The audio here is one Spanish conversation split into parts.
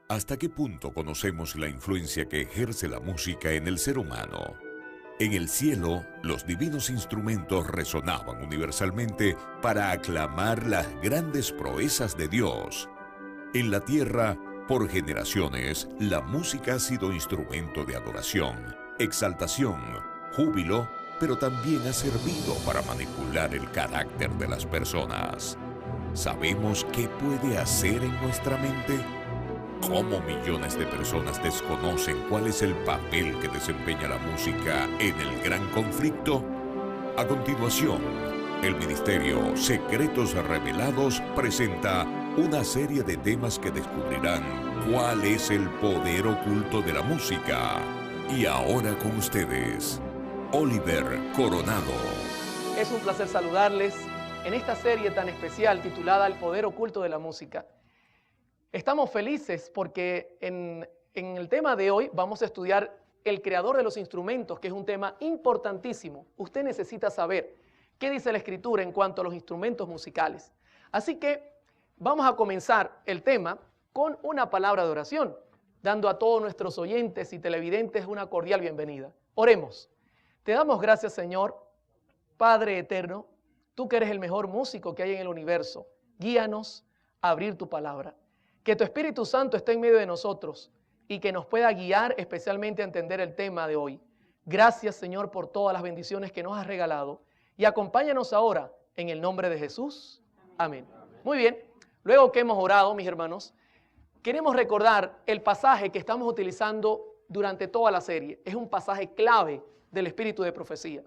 ¿Hasta qué punto conocemos la influencia que ejerce la música en el ser humano? En el cielo, los divinos instrumentos resonaban universalmente para aclamar las grandes proezas de Dios. En la tierra, por generaciones, la música ha sido instrumento de adoración, exaltación, júbilo, pero también ha servido para manipular el carácter de las personas. ¿Sabemos qué puede hacer en nuestra mente? ¿Cómo millones de personas desconocen cuál es el papel que desempeña la música en el gran conflicto? A continuación, el Ministerio Secretos Revelados presenta una serie de temas que descubrirán cuál es el poder oculto de la música. Y ahora con ustedes, Oliver Coronado. Es un placer saludarles en esta serie tan especial titulada El poder oculto de la música. Estamos felices porque en el tema de hoy vamos a estudiar el creador de los instrumentos, que es un tema importantísimo. Usted necesita saber qué dice la Escritura en cuanto a los instrumentos musicales. Así que vamos a comenzar el tema con una palabra de oración, dando a todos nuestros oyentes y televidentes una cordial bienvenida. Oremos. Te damos gracias, Señor, Padre eterno, tú que eres el mejor músico que hay en el universo. Guíanos a abrir tu palabra. Que tu Espíritu Santo esté en medio de nosotros y que nos pueda guiar especialmente a entender el tema de hoy. Gracias, Señor, por todas las bendiciones que nos has regalado y acompáñanos ahora en el nombre de Jesús. Amén. Muy bien, luego que hemos orado, mis hermanos, queremos recordar el pasaje que estamos utilizando durante toda la serie. Es un pasaje clave del espíritu de profecía.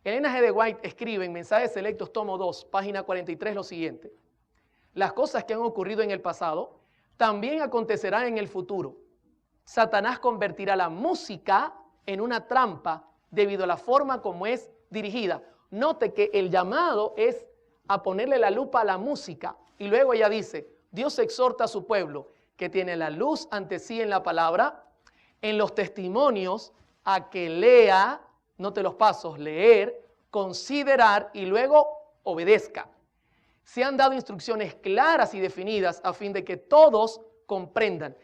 Elena G. de White escribe en Mensajes Selectos, tomo 2, página 43, lo siguiente. Las cosas que han ocurrido en el pasado también acontecerán en el futuro. Satanás convertirá la música en una trampa debido a la forma como es dirigida. Note que el llamado es a ponerle la lupa a la música. Y luego ella dice, Dios exhorta a su pueblo que tiene la luz ante sí en la palabra, en los testimonios, a que lea, note los pasos, leer, considerar y luego obedezca. Se han dado instrucciones claras y definidas a fin de que todos comprendan.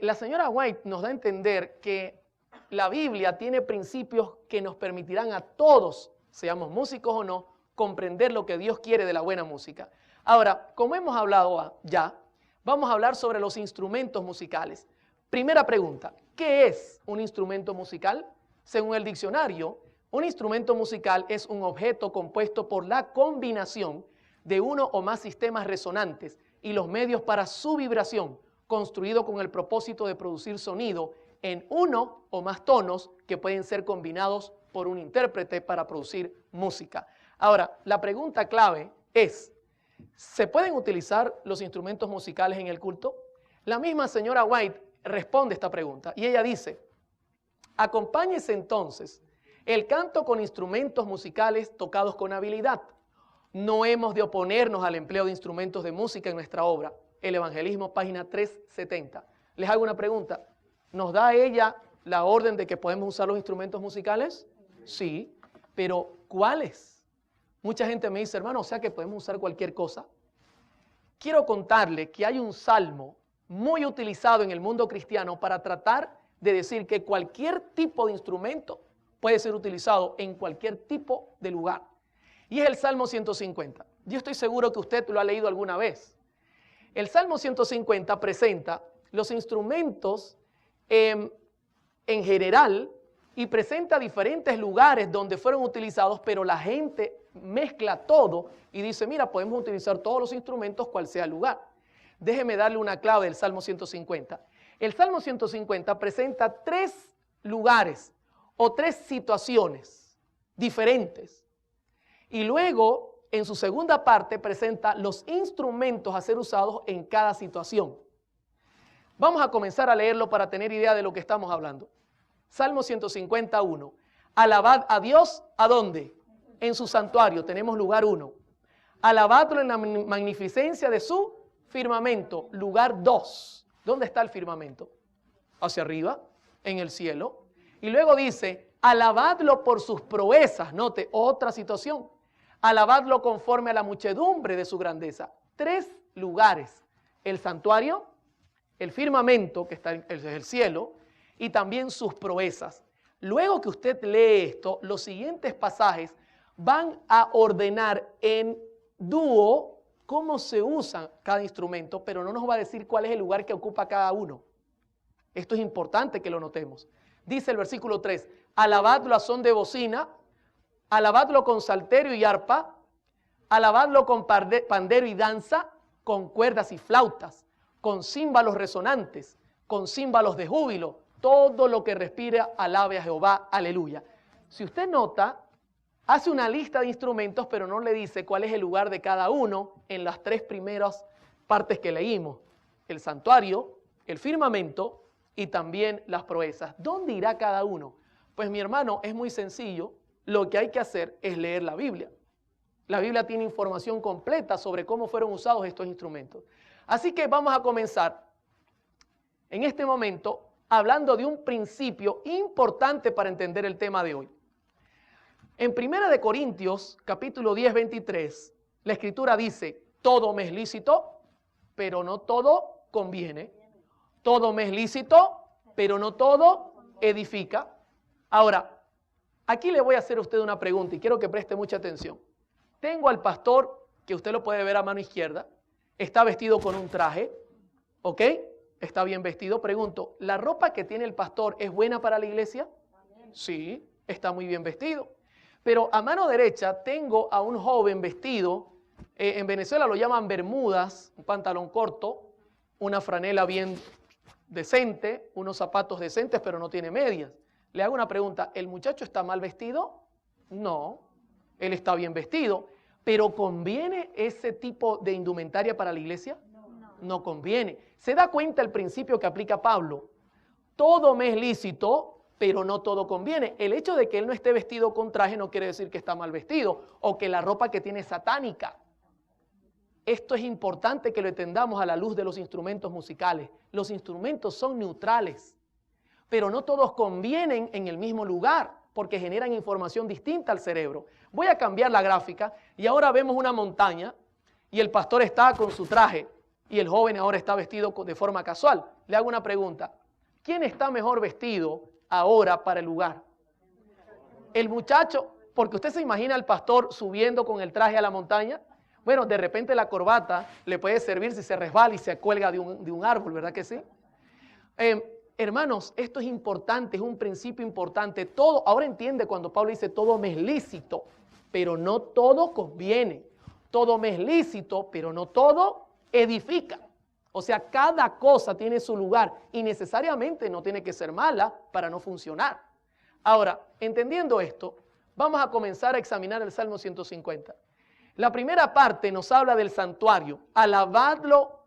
La señora White nos da a entender que la Biblia tiene principios que nos permitirán a todos, seamos músicos o no, comprender lo que Dios quiere de la buena música. Ahora, como hemos hablado ya, vamos a hablar sobre los instrumentos musicales. Primera pregunta, ¿qué es un instrumento musical? Según el diccionario, un instrumento musical es un objeto compuesto por la combinación de uno o más sistemas resonantes y los medios para su vibración, construido con el propósito de producir sonido en uno o más tonos que pueden ser combinados por un intérprete para producir música. Ahora, la pregunta clave es, ¿se pueden utilizar los instrumentos musicales en el culto? La misma señora White responde esta pregunta y ella dice, acompáñese entonces el canto con instrumentos musicales tocados con habilidad. No hemos de oponernos al empleo de instrumentos de música en nuestra obra. El Evangelismo, página 370. Les hago una pregunta. ¿Nos da ella la orden de que podemos usar los instrumentos musicales? Sí, pero ¿cuáles? Mucha gente me dice, hermano, o sea que podemos usar cualquier cosa. Quiero contarle que hay un salmo muy utilizado en el mundo cristiano para tratar de decir que cualquier tipo de instrumento puede ser utilizado en cualquier tipo de lugar. Y es el Salmo 150. Yo estoy seguro que usted lo ha leído alguna vez. El Salmo 150 presenta los instrumentos en general y presenta diferentes lugares donde fueron utilizados, pero la gente mezcla todo y dice, mira, podemos utilizar todos los instrumentos cual sea el lugar. Déjeme darle una clave del Salmo 150. El Salmo 150 presenta 3 lugares o 3 situaciones diferentes. Y luego, en su segunda parte, presenta los instrumentos a ser usados en cada situación. Vamos a comenzar a leerlo para tener idea de lo que estamos hablando. Salmo 151. Alabad a Dios, ¿a dónde? En su santuario, tenemos lugar 1. Alabadlo en la magnificencia de su firmamento, lugar 2. ¿Dónde está el firmamento? Hacia arriba, en el cielo. Y luego dice, alabadlo por sus proezas. Note, otra situación. Alabadlo conforme a la muchedumbre de su grandeza. 3 lugares. El santuario, el firmamento, que está en el cielo, y también sus proezas. Luego que usted lee esto, los siguientes pasajes van a ordenar en dúo cómo se usa cada instrumento, pero no nos va a decir cuál es el lugar que ocupa cada uno. Esto es importante que lo notemos. Dice el versículo 3, alabadlo a son de bocina, alabadlo con salterio y arpa, alabadlo con pandero y danza, con cuerdas y flautas, con címbalos resonantes, con címbalos de júbilo, todo lo que respira alabe a Jehová, aleluya. Si usted nota, hace una lista de instrumentos, pero no le dice cuál es el lugar de cada uno en las tres primeras partes que leímos. El santuario, el firmamento y también las proezas. ¿Dónde irá cada uno? Pues mi hermano, es muy sencillo. Lo que hay que hacer es leer la Biblia. La Biblia tiene información completa sobre cómo fueron usados estos instrumentos. Así que vamos a comenzar en este momento hablando de un principio importante para entender el tema de hoy. En 1 Corintios, capítulo 10, 23, la Escritura dice, todo me es lícito, pero no todo conviene. Todo me es lícito, pero no todo edifica. Ahora, aquí le voy a hacer a usted una pregunta y quiero que preste mucha atención. Tengo al pastor, que usted lo puede ver a mano izquierda, está vestido con un traje, ¿ok? Está bien vestido. Pregunto, ¿la ropa que tiene el pastor es buena para la iglesia? Sí, está muy bien vestido. Pero a mano derecha tengo a un joven vestido, en Venezuela lo llaman bermudas, un pantalón corto, una franela bien decente, unos zapatos decentes, pero no tiene medias. Le hago una pregunta, ¿el muchacho está mal vestido? No, él está bien vestido. ¿Pero conviene ese tipo de indumentaria para la iglesia? No conviene. ¿Se da cuenta el principio que aplica Pablo? Todo me es lícito, pero no todo conviene. El hecho de que él no esté vestido con traje no quiere decir que está mal vestido o que la ropa que tiene es satánica. Esto es importante que lo entendamos a la luz de los instrumentos musicales. Los instrumentos son neutrales, pero no todos convienen en el mismo lugar porque generan información distinta al cerebro. Voy a cambiar la gráfica y ahora vemos una montaña y el pastor está con su traje y el joven ahora está vestido de forma casual. Le hago una pregunta. ¿Quién está mejor vestido ahora para el lugar? El muchacho, porque usted se imagina al pastor subiendo con el traje a la montaña. Bueno, de repente la corbata le puede servir si se resbala y se cuelga de un árbol, ¿verdad que sí? Hermanos, esto es importante, es un principio importante. Todo, ahora entiende cuando Pablo dice todo me es lícito, pero no todo conviene. Todo me es lícito, pero no todo edifica. O sea, cada cosa tiene su lugar y necesariamente no tiene que ser mala para no funcionar. Ahora, entendiendo esto, vamos a comenzar a examinar el Salmo 150. La primera parte nos habla del santuario. Alabadlo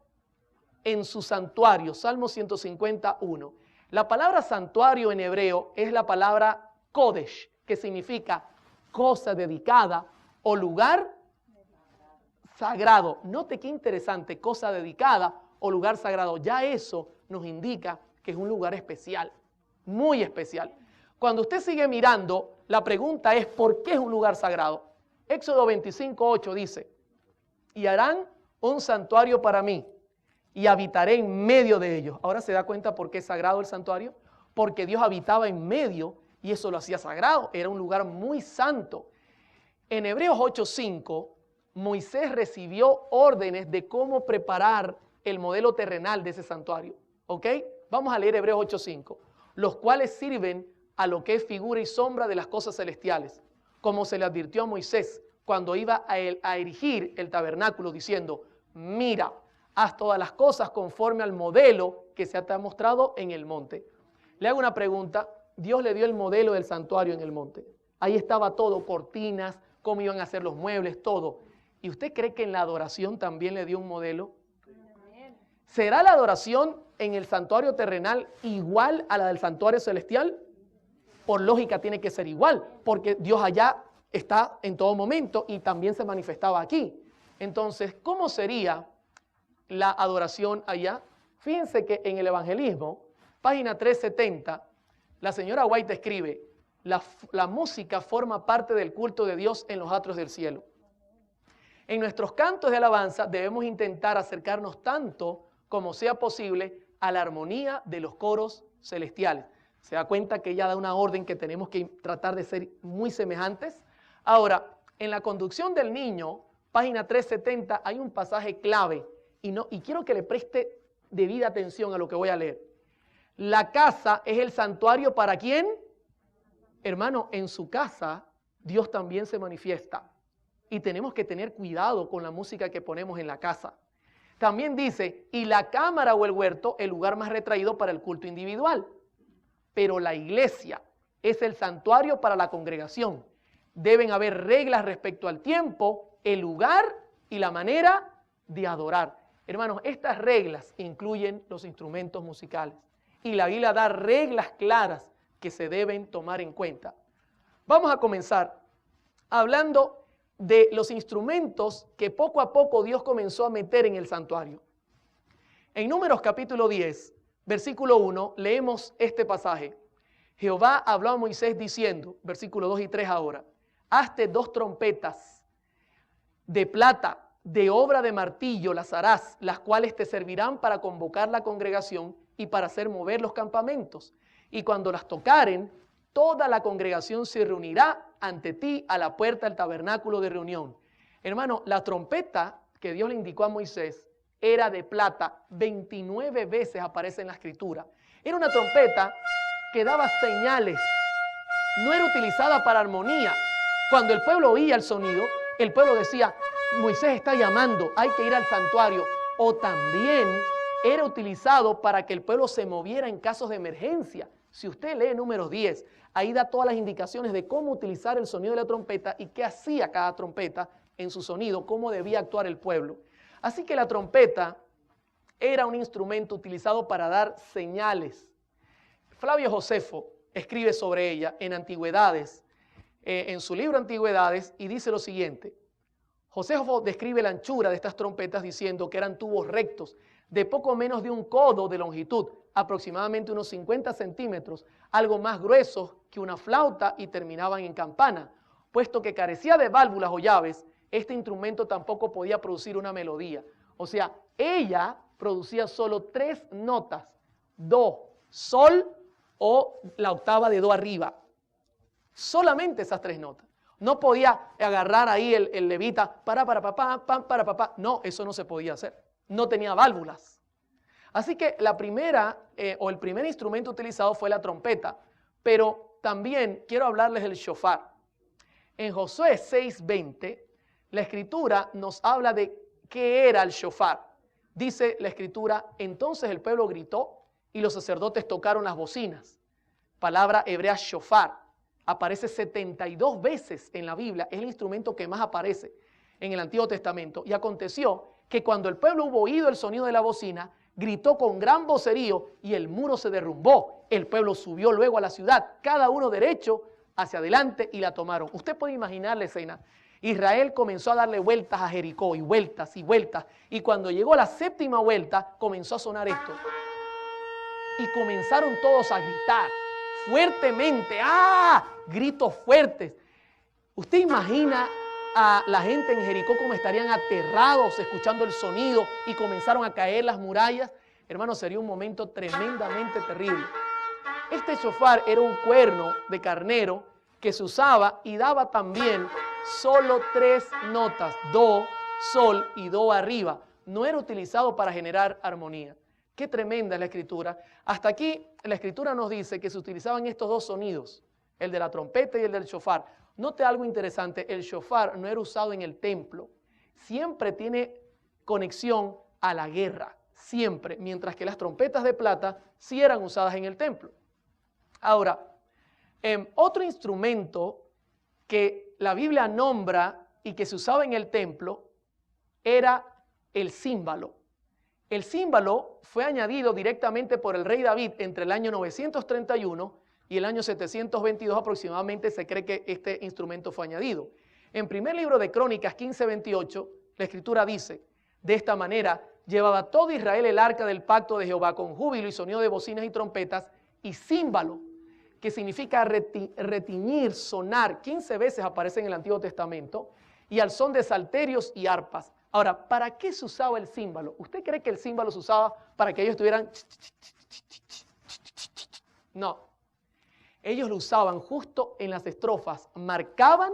en su santuario. Salmo 151. La palabra santuario en hebreo es la palabra kodesh, que significa cosa dedicada o lugar sagrado. Note qué interesante, cosa dedicada o lugar sagrado. Ya eso nos indica que es un lugar especial, muy especial. Cuando usted sigue mirando, la pregunta es ¿por qué es un lugar sagrado? Éxodo 25:8 dice, y harán un santuario para mí y habitaré en medio de ellos. Ahora se da cuenta por qué es sagrado el santuario, porque Dios habitaba en medio y eso lo hacía sagrado, era un lugar muy santo. En Hebreos 8:5, Moisés recibió órdenes de cómo preparar el modelo terrenal de ese santuario. ¿Ok? Vamos a leer Hebreos 8:5, los cuales sirven a lo que es figura y sombra de las cosas celestiales, como se le advirtió a Moisés cuando iba a erigir el tabernáculo, diciendo, mira, haz todas las cosas conforme al modelo que se te ha mostrado en el monte. Le hago una pregunta, Dios le dio el modelo del santuario en el monte. Ahí estaba todo, cortinas, cómo iban a hacer los muebles, todo. ¿Y usted cree que en la adoración también le dio un modelo? ¿Será la adoración en el santuario terrenal igual a la del santuario celestial? Por lógica tiene que ser igual, porque Dios allá está en todo momento y también se manifestaba aquí. Entonces, ¿cómo sería la adoración allá? Fíjense que en el evangelismo, página 370, la señora White escribe, la música forma parte del culto de Dios en los atrios del cielo. En nuestros cantos de alabanza debemos intentar acercarnos tanto como sea posible a la armonía de los coros celestiales. Se da cuenta que ella da una orden que tenemos que tratar de ser muy semejantes. Ahora, en la conducción del niño, página 370, hay un pasaje clave y quiero que le preste debida atención a lo que voy a leer. La casa es el santuario ¿para quién? Hermano, en su casa Dios también se manifiesta y tenemos que tener cuidado con la música que ponemos en la casa. También dice, y la cámara o el huerto, el lugar más retraído para el culto individual. Pero la iglesia es el santuario para la congregación. Deben haber reglas respecto al tiempo, el lugar y la manera de adorar. Hermanos, estas reglas incluyen los instrumentos musicales. Y la Biblia da reglas claras que se deben tomar en cuenta. Vamos a comenzar hablando de los instrumentos que poco a poco Dios comenzó a meter en el santuario. En Números capítulo 10, versículo 1, leemos este pasaje. Jehová habló a Moisés diciendo, versículo 2 y 3 ahora, hazte 2 trompetas de plata, de obra de martillo las harás, las cuales te servirán para convocar la congregación y para hacer mover los campamentos. Y cuando las tocaren, toda la congregación se reunirá ante ti a la puerta del tabernáculo de reunión. Hermano, la trompeta que Dios le indicó a Moisés era de plata. 29 veces aparece en la escritura. Era una trompeta que daba señales. No era utilizada para armonía. Cuando el pueblo oía el sonido, el pueblo decía, Moisés está llamando, hay que ir al santuario. O también era utilizado para que el pueblo se moviera en casos de emergencia. Si usted lee Números 10, ahí da todas las indicaciones de cómo utilizar el sonido de la trompeta y qué hacía cada trompeta en su sonido, cómo debía actuar el pueblo. Así que la trompeta era un instrumento utilizado para dar señales. Flavio Josefo escribe sobre ella en Antigüedades, en su libro Antigüedades, y dice lo siguiente. Josefo describe la anchura de estas trompetas diciendo que eran tubos rectos de poco menos de un codo de longitud, aproximadamente unos 50 centímetros, algo más gruesos que una flauta y terminaban en campana. Puesto que carecía de válvulas o llaves, este instrumento tampoco podía producir una melodía. O sea, ella producía solo 3 notas, do, sol o la octava de do arriba. Solamente esas 3 notas. No podía agarrar ahí el levita, para papá. No, eso no se podía hacer. No tenía válvulas. Así que la primera el primer instrumento utilizado fue la trompeta, pero también quiero hablarles del shofar. En Josué 6:20, la escritura nos habla de qué era el shofar. Dice la escritura, entonces el pueblo gritó y los sacerdotes tocaron las bocinas. Palabra hebrea shofar. Aparece 72 veces en la Biblia, es el instrumento que más aparece en el Antiguo Testamento. Y aconteció que cuando el pueblo hubo oído el sonido de la bocina, gritó con gran vocerío y el muro se derrumbó. El pueblo subió luego a la ciudad, cada uno derecho hacia adelante y la tomaron. Usted puede imaginar la escena. Israel comenzó a darle vueltas a Jericó y vueltas y vueltas. Y cuando llegó la 7ª vuelta, comenzó a sonar esto. Y comenzaron todos a gritar fuertemente. ¡Ah! Gritos fuertes. ¿Usted imagina a la gente en Jericó como estarían aterrados escuchando el sonido y comenzaron a caer las murallas? Hermano, sería un momento tremendamente terrible. Este shofar era un cuerno de carnero que se usaba y daba también solo 3 notas, do, sol y do arriba. No era utilizado para generar armonía. Qué tremenda es la escritura. Hasta aquí la escritura nos dice que se utilizaban estos 2 sonidos, el de la trompeta y el del shofar. Note algo interesante, el shofar no era usado en el templo. Siempre tiene conexión a la guerra, siempre, mientras que las trompetas de plata sí eran usadas en el templo. Ahora, otro instrumento que la Biblia nombra y que se usaba en el templo era el címbalo. El címbalo fue añadido directamente por el rey David entre el año 931 y el año 722 aproximadamente se cree que este instrumento fue añadido. En primer libro de Crónicas 15:28, la escritura dice, de esta manera llevaba todo Israel el arca del pacto de Jehová con júbilo y sonido de bocinas y trompetas y címbalo, que significa retiñir, sonar. 15 veces aparece en el Antiguo Testamento y al son de salterios y arpas. Ahora, ¿para qué se usaba el címbalo? ¿Usted cree que el címbalo se usaba para que ellos estuvieran? No. Ellos lo usaban justo en las estrofas. Marcaban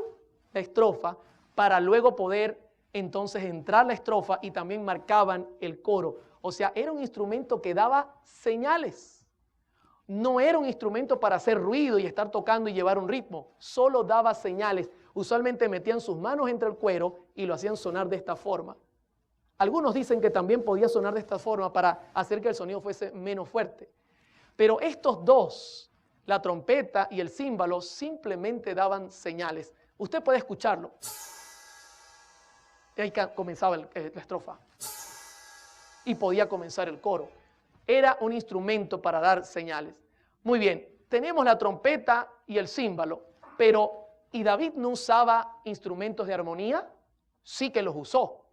la estrofa para luego poder entonces entrar la estrofa y también marcaban el coro. O sea, era un instrumento que daba señales. No era un instrumento para hacer ruido y estar tocando y llevar un ritmo. Solo daba señales. Usualmente metían sus manos entre el cuero y lo hacían sonar de esta forma. Algunos dicen que también podía sonar de esta forma para hacer que el sonido fuese menos fuerte. Pero estos dos, la trompeta y el címbalo, simplemente daban señales. Usted puede escucharlo. Y ahí comenzaba la estrofa. Y podía comenzar el coro. Era un instrumento para dar señales. Muy bien, tenemos la trompeta y el címbalo, pero ¿y David no usaba instrumentos de armonía? Sí que los usó.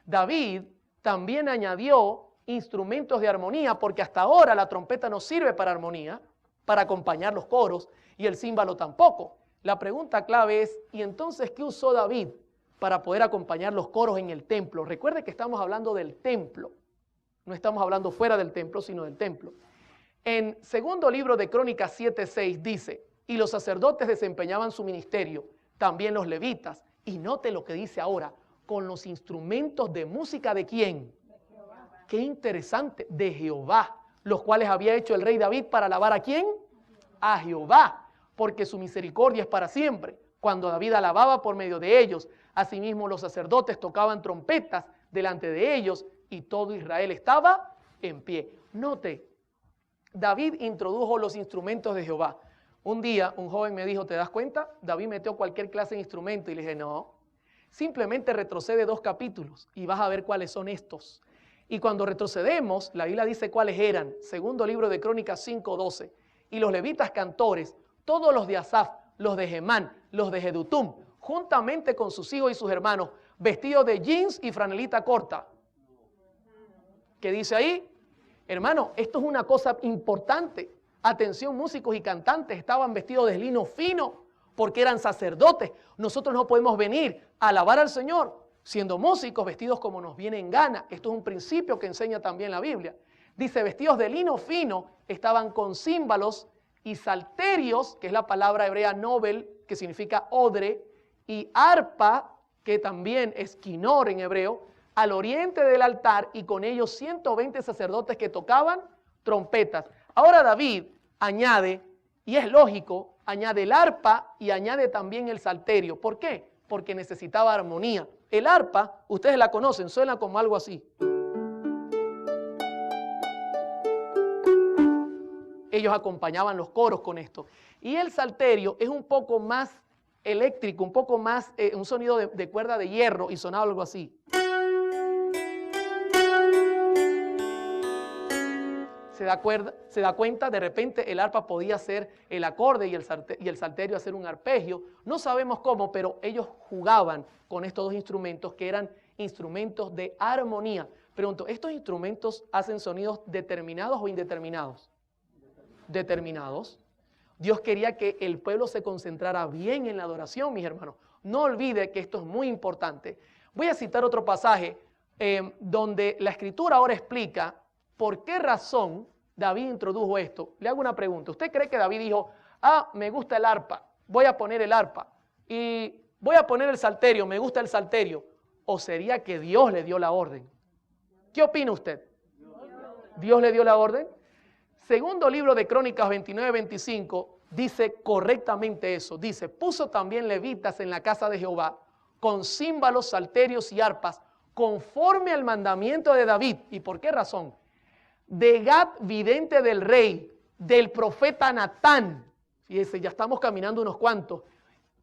David también añadió instrumentos de armonía, porque hasta ahora la trompeta no sirve para armonía, para acompañar los coros, y el címbalo tampoco. La pregunta clave es, ¿y entonces qué usó David para poder acompañar los coros en el templo? Recuerde que estamos hablando del templo. No estamos hablando fuera del templo, sino del templo. En segundo libro de Crónicas 7:6 dice, y los sacerdotes desempeñaban su ministerio, también los levitas. Y note lo que dice ahora, con los instrumentos de música ¿de quién? De Jehová. Qué interesante, de Jehová, los cuales había hecho el rey David para alabar ¿a quién? A Jehová, porque su misericordia es para siempre. Cuando David alababa por medio de ellos, asimismo los sacerdotes tocaban trompetas delante de ellos, y todo Israel estaba en pie. Note, David introdujo los instrumentos de Jehová. Un día un joven me dijo, ¿te das cuenta? David metió cualquier clase de instrumento. Y le dije, no, simplemente retrocede 2 capítulos y vas a ver cuáles son estos. Y cuando retrocedemos, la Biblia dice cuáles eran. Segundo libro de Crónicas 5:12. Y los levitas cantores, todos los de Asaf, los de Gemán, los de Jedutum, juntamente con sus hijos y sus hermanos, vestidos de jeans y franelita corta. ¿Qué dice ahí? Hermano, esto es una cosa importante. Atención, músicos y cantantes, estaban vestidos de lino fino porque eran sacerdotes. Nosotros no podemos venir a alabar al Señor siendo músicos vestidos como nos viene en gana. Esto es un principio que enseña también la Biblia. Dice, vestidos de lino fino, estaban con címbalos y salterios, que es la palabra hebrea nobel, que significa odre, y arpa, que también es quinor en hebreo, al oriente del altar, y con ellos 120 sacerdotes que tocaban trompetas. Ahora David añade, y es lógico, añade el arpa y añade también el salterio. ¿Por qué? Porque necesitaba armonía. El arpa, ustedes la conocen, suena como algo así. Ellos acompañaban los coros con esto. Y el salterio es un poco más eléctrico, un poco más, un sonido de cuerda de hierro, y sonaba algo así. Se da cuenta, de repente el arpa podía ser el acorde y el salterio hacer un arpegio. No sabemos cómo, pero ellos jugaban con estos dos instrumentos que eran instrumentos de armonía. Pregunto, ¿estos instrumentos hacen sonidos determinados o indeterminados? Determinados. Dios quería que el pueblo se concentrara bien en la adoración, mis hermanos. No olvide que esto es muy importante. Voy a citar otro pasaje donde la Escritura ahora explica por qué razón David introdujo esto. Le hago una pregunta. ¿Usted cree que David dijo, me gusta el arpa, voy a poner el arpa, y voy a poner el salterio, me gusta el salterio? ¿O sería que Dios le dio la orden? ¿Qué opina usted? ¿Dios le dio la orden? Segundo libro de Crónicas 29:25 dice correctamente eso. Dice, puso también levitas en la casa de Jehová con címbalos, salterios y arpas, conforme al mandamiento de David. ¿Y por qué razón? De Gad, vidente del rey, del profeta Natán. Fíjese, ya estamos caminando unos cuantos.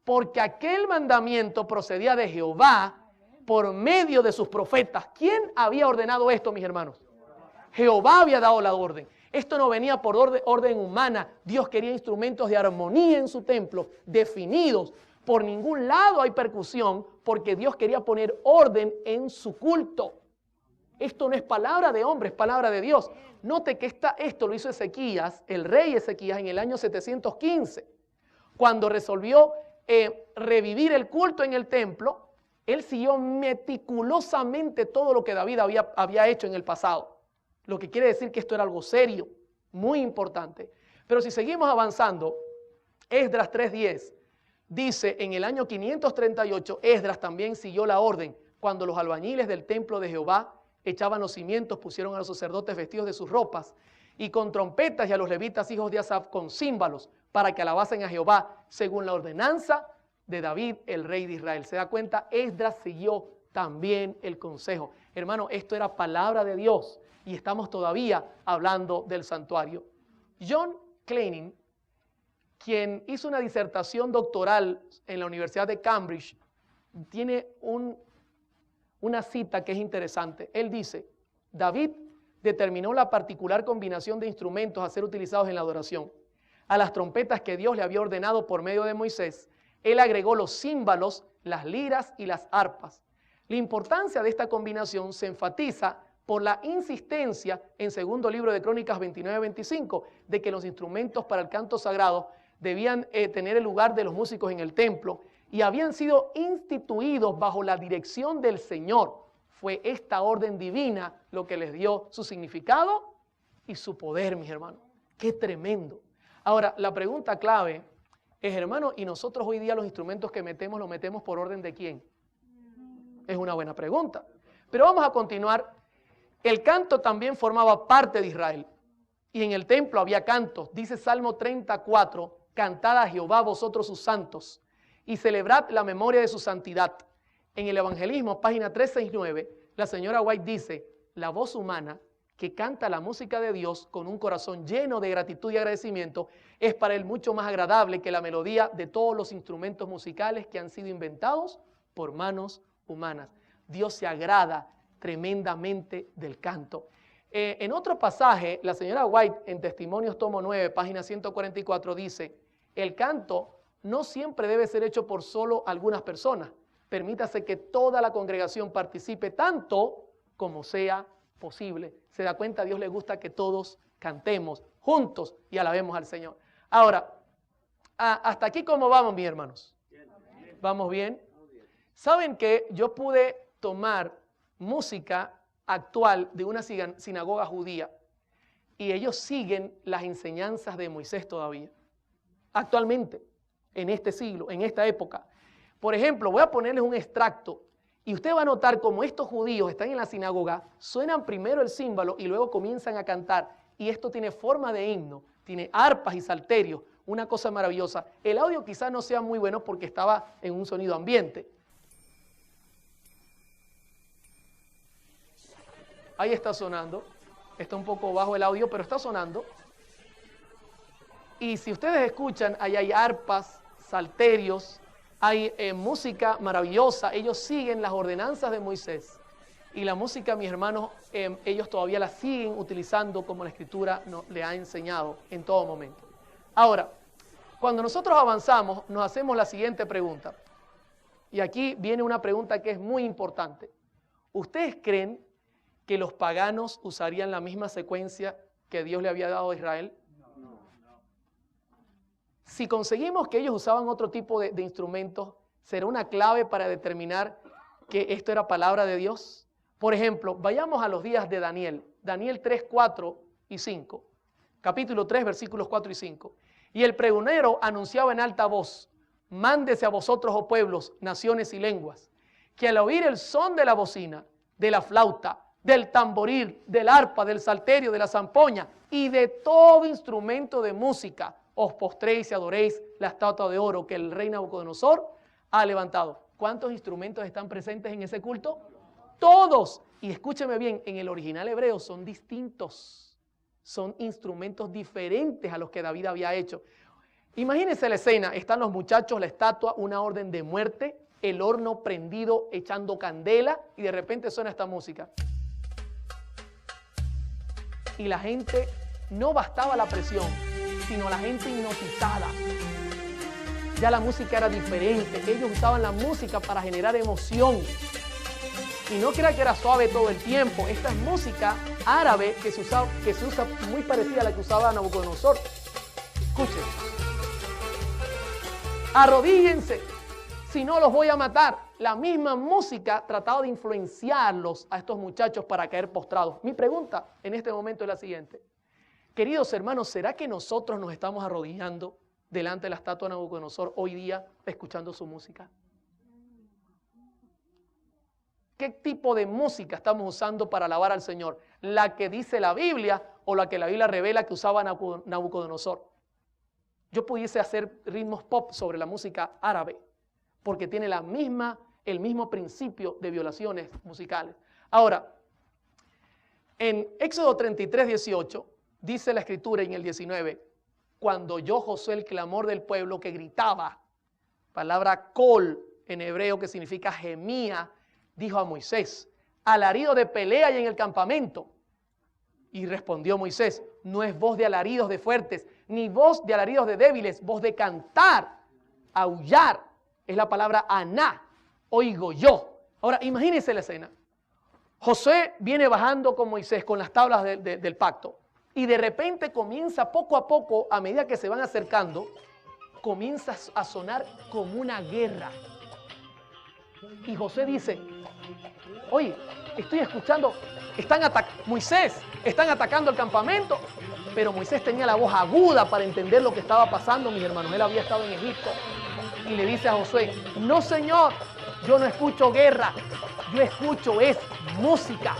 Porque aquel mandamiento procedía de Jehová por medio de sus profetas. ¿Quién había ordenado esto, mis hermanos? Jehová había dado la orden. Esto no venía por orden humana. Dios quería instrumentos de armonía en su templo, definidos. Por ningún lado hay percusión, porque Dios quería poner orden en su culto. Esto no es palabra de hombre, es palabra de Dios. Note que esto lo hizo Ezequías, el rey Ezequías, en el año 715, cuando resolvió revivir el culto en el templo. Él siguió meticulosamente todo lo que David había hecho en el pasado. Lo que quiere decir que esto era algo serio, muy importante. Pero si seguimos avanzando, Esdras 3:10 dice, en el año 538, Esdras también siguió la orden cuando los albañiles del templo de Jehová echaban los cimientos, pusieron a los sacerdotes vestidos de sus ropas y con trompetas y a los levitas hijos de Asaf con címbalos para que alabasen a Jehová según la ordenanza de David, el rey de Israel. ¿Se da cuenta? Esdras siguió también el consejo. Hermano, esto era palabra de Dios y estamos todavía hablando del santuario. John Kleining, quien hizo una disertación doctoral en la Universidad de Cambridge, tiene una cita que es interesante. Él dice, David determinó la particular combinación de instrumentos a ser utilizados en la adoración. A las trompetas que Dios le había ordenado por medio de Moisés, él agregó los címbalos, las liras y las arpas. La importancia de esta combinación se enfatiza por la insistencia en segundo libro de Crónicas 29-25 de que los instrumentos para el canto sagrado debían tener el lugar de los músicos en el templo y habían sido instituidos bajo la dirección del Señor. Fue esta orden divina lo que les dio su significado y su poder, mis hermanos. ¡Qué tremendo! Ahora, la pregunta clave es, hermano, ¿y nosotros hoy día los instrumentos que metemos, los metemos por orden de quién? Es una buena pregunta. Pero vamos a continuar. El canto también formaba parte de Israel. Y en el templo había cantos. Dice Salmo 34, cantad a Jehová vosotros sus santos y celebrad la memoria de su santidad. En el Evangelismo, página 369, la señora White dice, la voz humana que canta la música de Dios con un corazón lleno de gratitud y agradecimiento es para él mucho más agradable que la melodía de todos los instrumentos musicales que han sido inventados por manos humanas. Dios se agrada tremendamente del canto. En otro pasaje, la señora White, en Testimonios tomo 9, página 144, dice, el canto no siempre debe ser hecho por solo algunas personas. Permítase que toda la congregación participe tanto como sea posible. Se da cuenta, a Dios le gusta que todos cantemos juntos y alabemos al Señor. Ahora, hasta aquí, ¿cómo vamos, mis hermanos? ¿Vamos bien? ¿Saben que yo pude tomar música actual de una sinagoga judía y ellos siguen las enseñanzas de Moisés todavía? Actualmente, en este siglo, en esta época. Por ejemplo, voy a ponerles un extracto y usted va a notar cómo estos judíos están en la sinagoga, suenan primero el címbalo y luego comienzan a cantar. Y esto tiene forma de himno, tiene arpas y salterios, una cosa maravillosa. El audio quizás no sea muy bueno porque estaba en un sonido ambiente. Ahí está sonando, está un poco bajo el audio, pero está sonando. Y si ustedes escuchan, ahí hay arpas, salterios, hay música maravillosa. Ellos siguen las ordenanzas de Moisés. Y la música, mis hermanos, ellos todavía la siguen utilizando como la Escritura le ha enseñado en todo momento. Ahora, cuando nosotros avanzamos, nos hacemos la siguiente pregunta. Y aquí viene una pregunta que es muy importante. ¿Ustedes creen que los paganos usarían la misma secuencia que Dios le había dado a Israel? Si conseguimos que ellos usaban otro tipo de instrumentos, ¿será una clave para determinar que esto era palabra de Dios? Por ejemplo, vayamos a los días de Daniel. Daniel 3, 4 y 5. Capítulo 3, versículos 4 y 5. Y el pregonero anunciaba en alta voz, mándese a vosotros, oh pueblos, naciones y lenguas, que al oír el son de la bocina, de la flauta, del tamboril, del arpa, del salterio, de la zampoña y de todo instrumento de música, os postréis y adoréis la estatua de oro que el rey Nabucodonosor ha levantado. ¿Cuántos instrumentos están presentes en ese culto? Todos. Y escúcheme bien, en el original hebreo son distintos. Son instrumentos diferentes a los que David había hecho. Imagínense la escena, están los muchachos, la estatua, una orden de muerte, el horno prendido, echando candela y de repente suena esta música. Y la gente, no bastaba la presión, sino la gente hipnotizada. Ya la música era diferente, ellos usaban la música para generar emoción. Y no crea que era suave todo el tiempo, esta es música árabe que se usa muy parecida a la que usaba Nabucodonosor. Escuchen. Arrodíllense, si no los voy a matar. la misma música trataba de influenciarlos a estos muchachos para caer postrados. Mi pregunta en este momento es la siguiente. Queridos hermanos, ¿será que nosotros nos estamos arrodillando delante de la estatua de Nabucodonosor hoy día escuchando su música? ¿Qué tipo de música estamos usando para alabar al Señor? ¿La que dice la Biblia o la que la Biblia revela que usaba Nabucodonosor? Yo pudiese hacer ritmos pop sobre la música árabe, porque tiene el mismo principio de violaciones musicales. Ahora, en Éxodo 33, 18, dice la Escritura en el 19, cuando oyó Josué el clamor del pueblo que gritaba, palabra col en hebreo que significa gemía, dijo a Moisés, alarido de pelea hay en el campamento. Y respondió Moisés, no es voz de alaridos de fuertes, ni voz de alaridos de débiles, voz de cantar, aullar, es la palabra aná, oigo yo. Ahora, imagínense la escena. Josué viene bajando con Moisés con las tablas del pacto y de repente comienza poco a poco, a medida que se van acercando, comienza a sonar como una guerra. Y Josué dice, oye, estoy escuchando, Moisés, están atacando el campamento, pero Moisés tenía la voz aguda para entender lo que estaba pasando, mis hermanos. Él había estado en Egipto y le dice a Josué, no señor, yo no escucho guerra, yo escucho es música,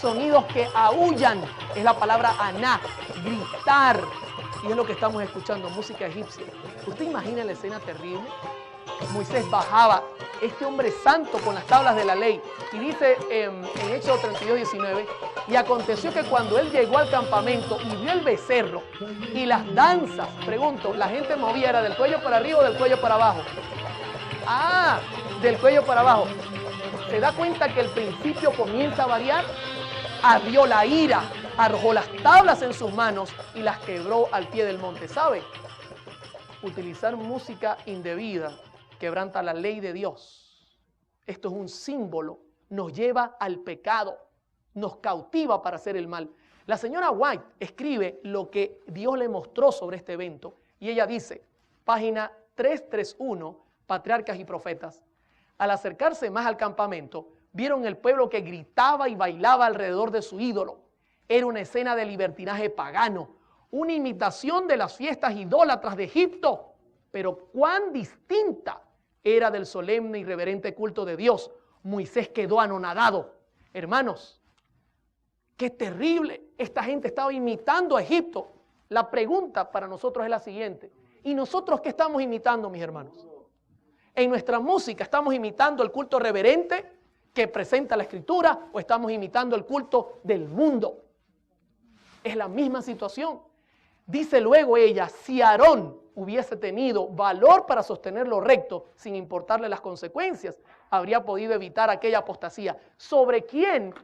sonidos que aúllan, es la palabra aná, gritar, y es lo que estamos escuchando, música egipcia. ¿Usted imagina la escena terrible? Moisés bajaba, este hombre santo con las tablas de la ley, y dice en Éxodo 32, 19, y aconteció que cuando él llegó al campamento y vio el becerro y las danzas, pregunto, ¿la gente movía era del cuello para arriba o del cuello para abajo? Ah, del cuello para abajo. ¿Se da cuenta que el principio comienza a variar? Ardió la ira, arrojó las tablas en sus manos y las quebró al pie del monte. ¿Sabe? Utilizar música indebida quebranta la ley de Dios. Esto es un símbolo, nos lleva al pecado, nos cautiva para hacer el mal. La señora White escribe lo que Dios le mostró sobre este evento y ella dice, página 331, Patriarcas y Profetas, al acercarse más al campamento, vieron el pueblo que gritaba y bailaba alrededor de su ídolo. Era una escena de libertinaje pagano, una imitación de las fiestas idólatras de Egipto, pero cuán distinta era del solemne y reverente culto de Dios. Moisés quedó anonadado. Hermanos, qué terrible. Esta gente estaba imitando a Egipto. La pregunta para nosotros es la siguiente. ¿Y nosotros qué estamos imitando, mis hermanos? En nuestra música, ¿estamos imitando el culto reverente que presenta la Escritura o estamos imitando el culto del mundo? Es la misma situación. Dice luego ella, si Aarón hubiese tenido valor para sostener lo recto sin importarle las consecuencias, habría podido evitar aquella apostasía. ¿Sobre quién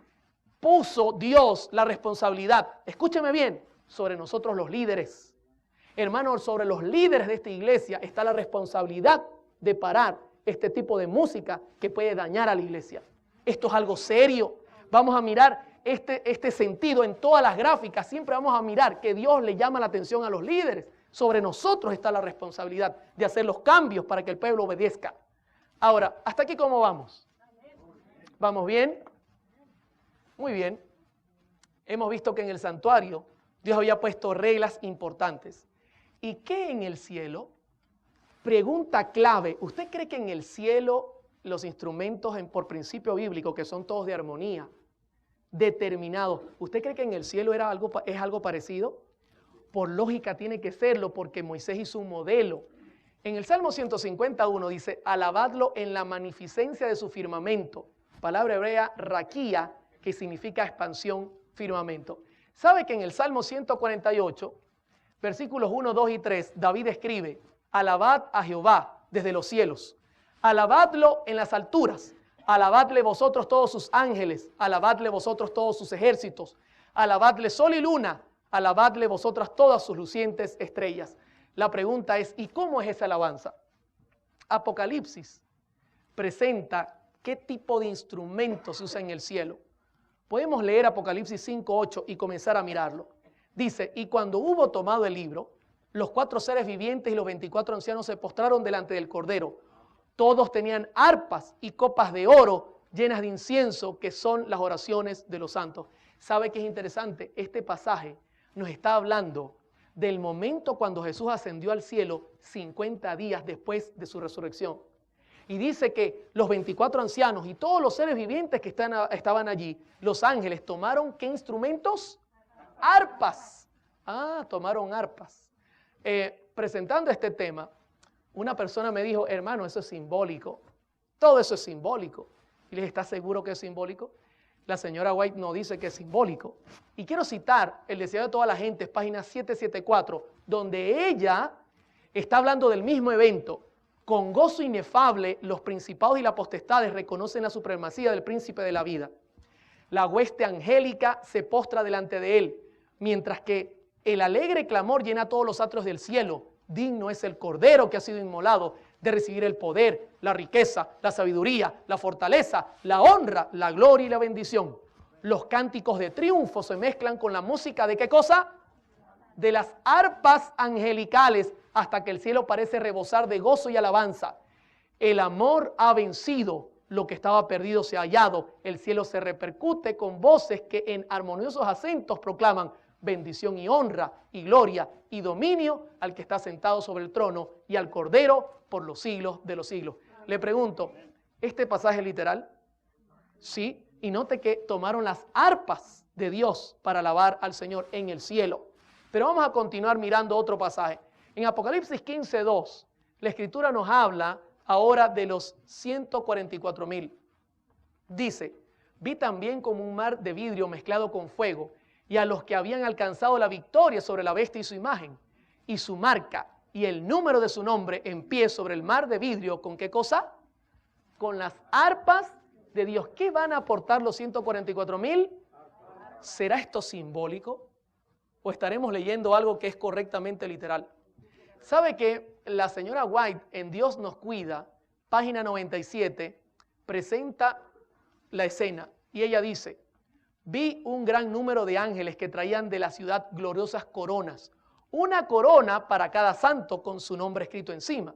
puso Dios la responsabilidad? Escúcheme bien, sobre nosotros los líderes. Hermanos, sobre los líderes de esta iglesia está la responsabilidad de parar este tipo de música que puede dañar a la iglesia. Esto es algo serio. Vamos a mirar este sentido en todas las gráficas. Siempre vamos a mirar que Dios le llama la atención a los líderes. Sobre nosotros está la responsabilidad de hacer los cambios para que el pueblo obedezca. Ahora, ¿hasta aquí cómo vamos? ¿Vamos bien? Muy bien. Hemos visto que en el santuario Dios había puesto reglas importantes. ¿Y qué en el cielo? Pregunta clave. ¿Usted cree que en el cielo los instrumentos por principio bíblico, que son todos de armonía, determinados, ¿usted cree que en el cielo es algo parecido? Por lógica tiene que serlo, porque Moisés hizo un modelo. En el Salmo 151 dice, alabadlo en la magnificencia de su firmamento. Palabra hebrea, raquía, que significa expansión, firmamento. ¿Sabe que en el Salmo 148, versículos 1, 2 y 3, David escribe, alabad a Jehová desde los cielos, alabadlo en las alturas, alabadle vosotros todos sus ángeles, alabadle vosotros todos sus ejércitos, alabadle sol y luna, alabadle vosotras todas sus lucientes estrellas. La pregunta es, ¿y cómo es esa alabanza? Apocalipsis presenta qué tipo de instrumento se usa en el cielo. Podemos leer Apocalipsis 5:8 y comenzar a mirarlo. Dice, y cuando hubo tomado el libro, los 4 seres vivientes y los 24 ancianos se postraron delante del Cordero, Todos tenían arpas y copas de oro llenas de incienso, que son las oraciones de los santos. ¿Sabe qué es interesante? Este pasaje nos está hablando del momento cuando Jesús ascendió al cielo 50 días después de su resurrección. Y dice que los 24 ancianos y todos los seres vivientes que estaban allí, los ángeles, tomaron ¿qué instrumentos? Arpas. Tomaron arpas. Presentando este tema, una persona me dijo, hermano, eso es simbólico. Todo eso es simbólico. Y les ¿está seguro que es simbólico? La señora White no dice que es simbólico. Y quiero citar El deseo de toda la gente, página 774, donde ella está hablando del mismo evento. Con gozo inefable, los principados y las potestades reconocen la supremacía del príncipe de la vida. La hueste angélica se postra delante de él, mientras que el alegre clamor llena todos los atrios del cielo. Digno es el cordero que ha sido inmolado de recibir el poder, la riqueza, la sabiduría, la fortaleza, la honra, la gloria y la bendición. Los cánticos de triunfo se mezclan con la música ¿de qué cosa? De las arpas angelicales, hasta que el cielo parece rebosar de gozo y alabanza. El amor ha vencido, lo que estaba perdido se ha hallado. El cielo se repercute con voces que en armoniosos acentos proclaman bendición y honra y gloria y dominio al que está sentado sobre el trono y al Cordero por los siglos de los siglos. Le pregunto, ¿este pasaje es literal? Sí, y note que tomaron las arpas de Dios para alabar al Señor en el cielo. Pero vamos a continuar mirando otro pasaje. En Apocalipsis 15:2, la Escritura nos habla ahora de los 144,000. Dice, vi también como un mar de vidrio mezclado con fuego, y a los que habían alcanzado la victoria sobre la bestia y su imagen, y su marca, y el número de su nombre en pie sobre el mar de vidrio, ¿con qué cosa? Con las arpas de Dios. ¿Qué van a aportar los 144,000? ¿Será esto simbólico? ¿O estaremos leyendo algo que es correctamente literal? ¿Sabe que la señora White en Dios nos cuida, página 97, presenta la escena y ella dice, vi un gran número de ángeles que traían de la ciudad gloriosas coronas, una corona para cada santo con su nombre escrito encima.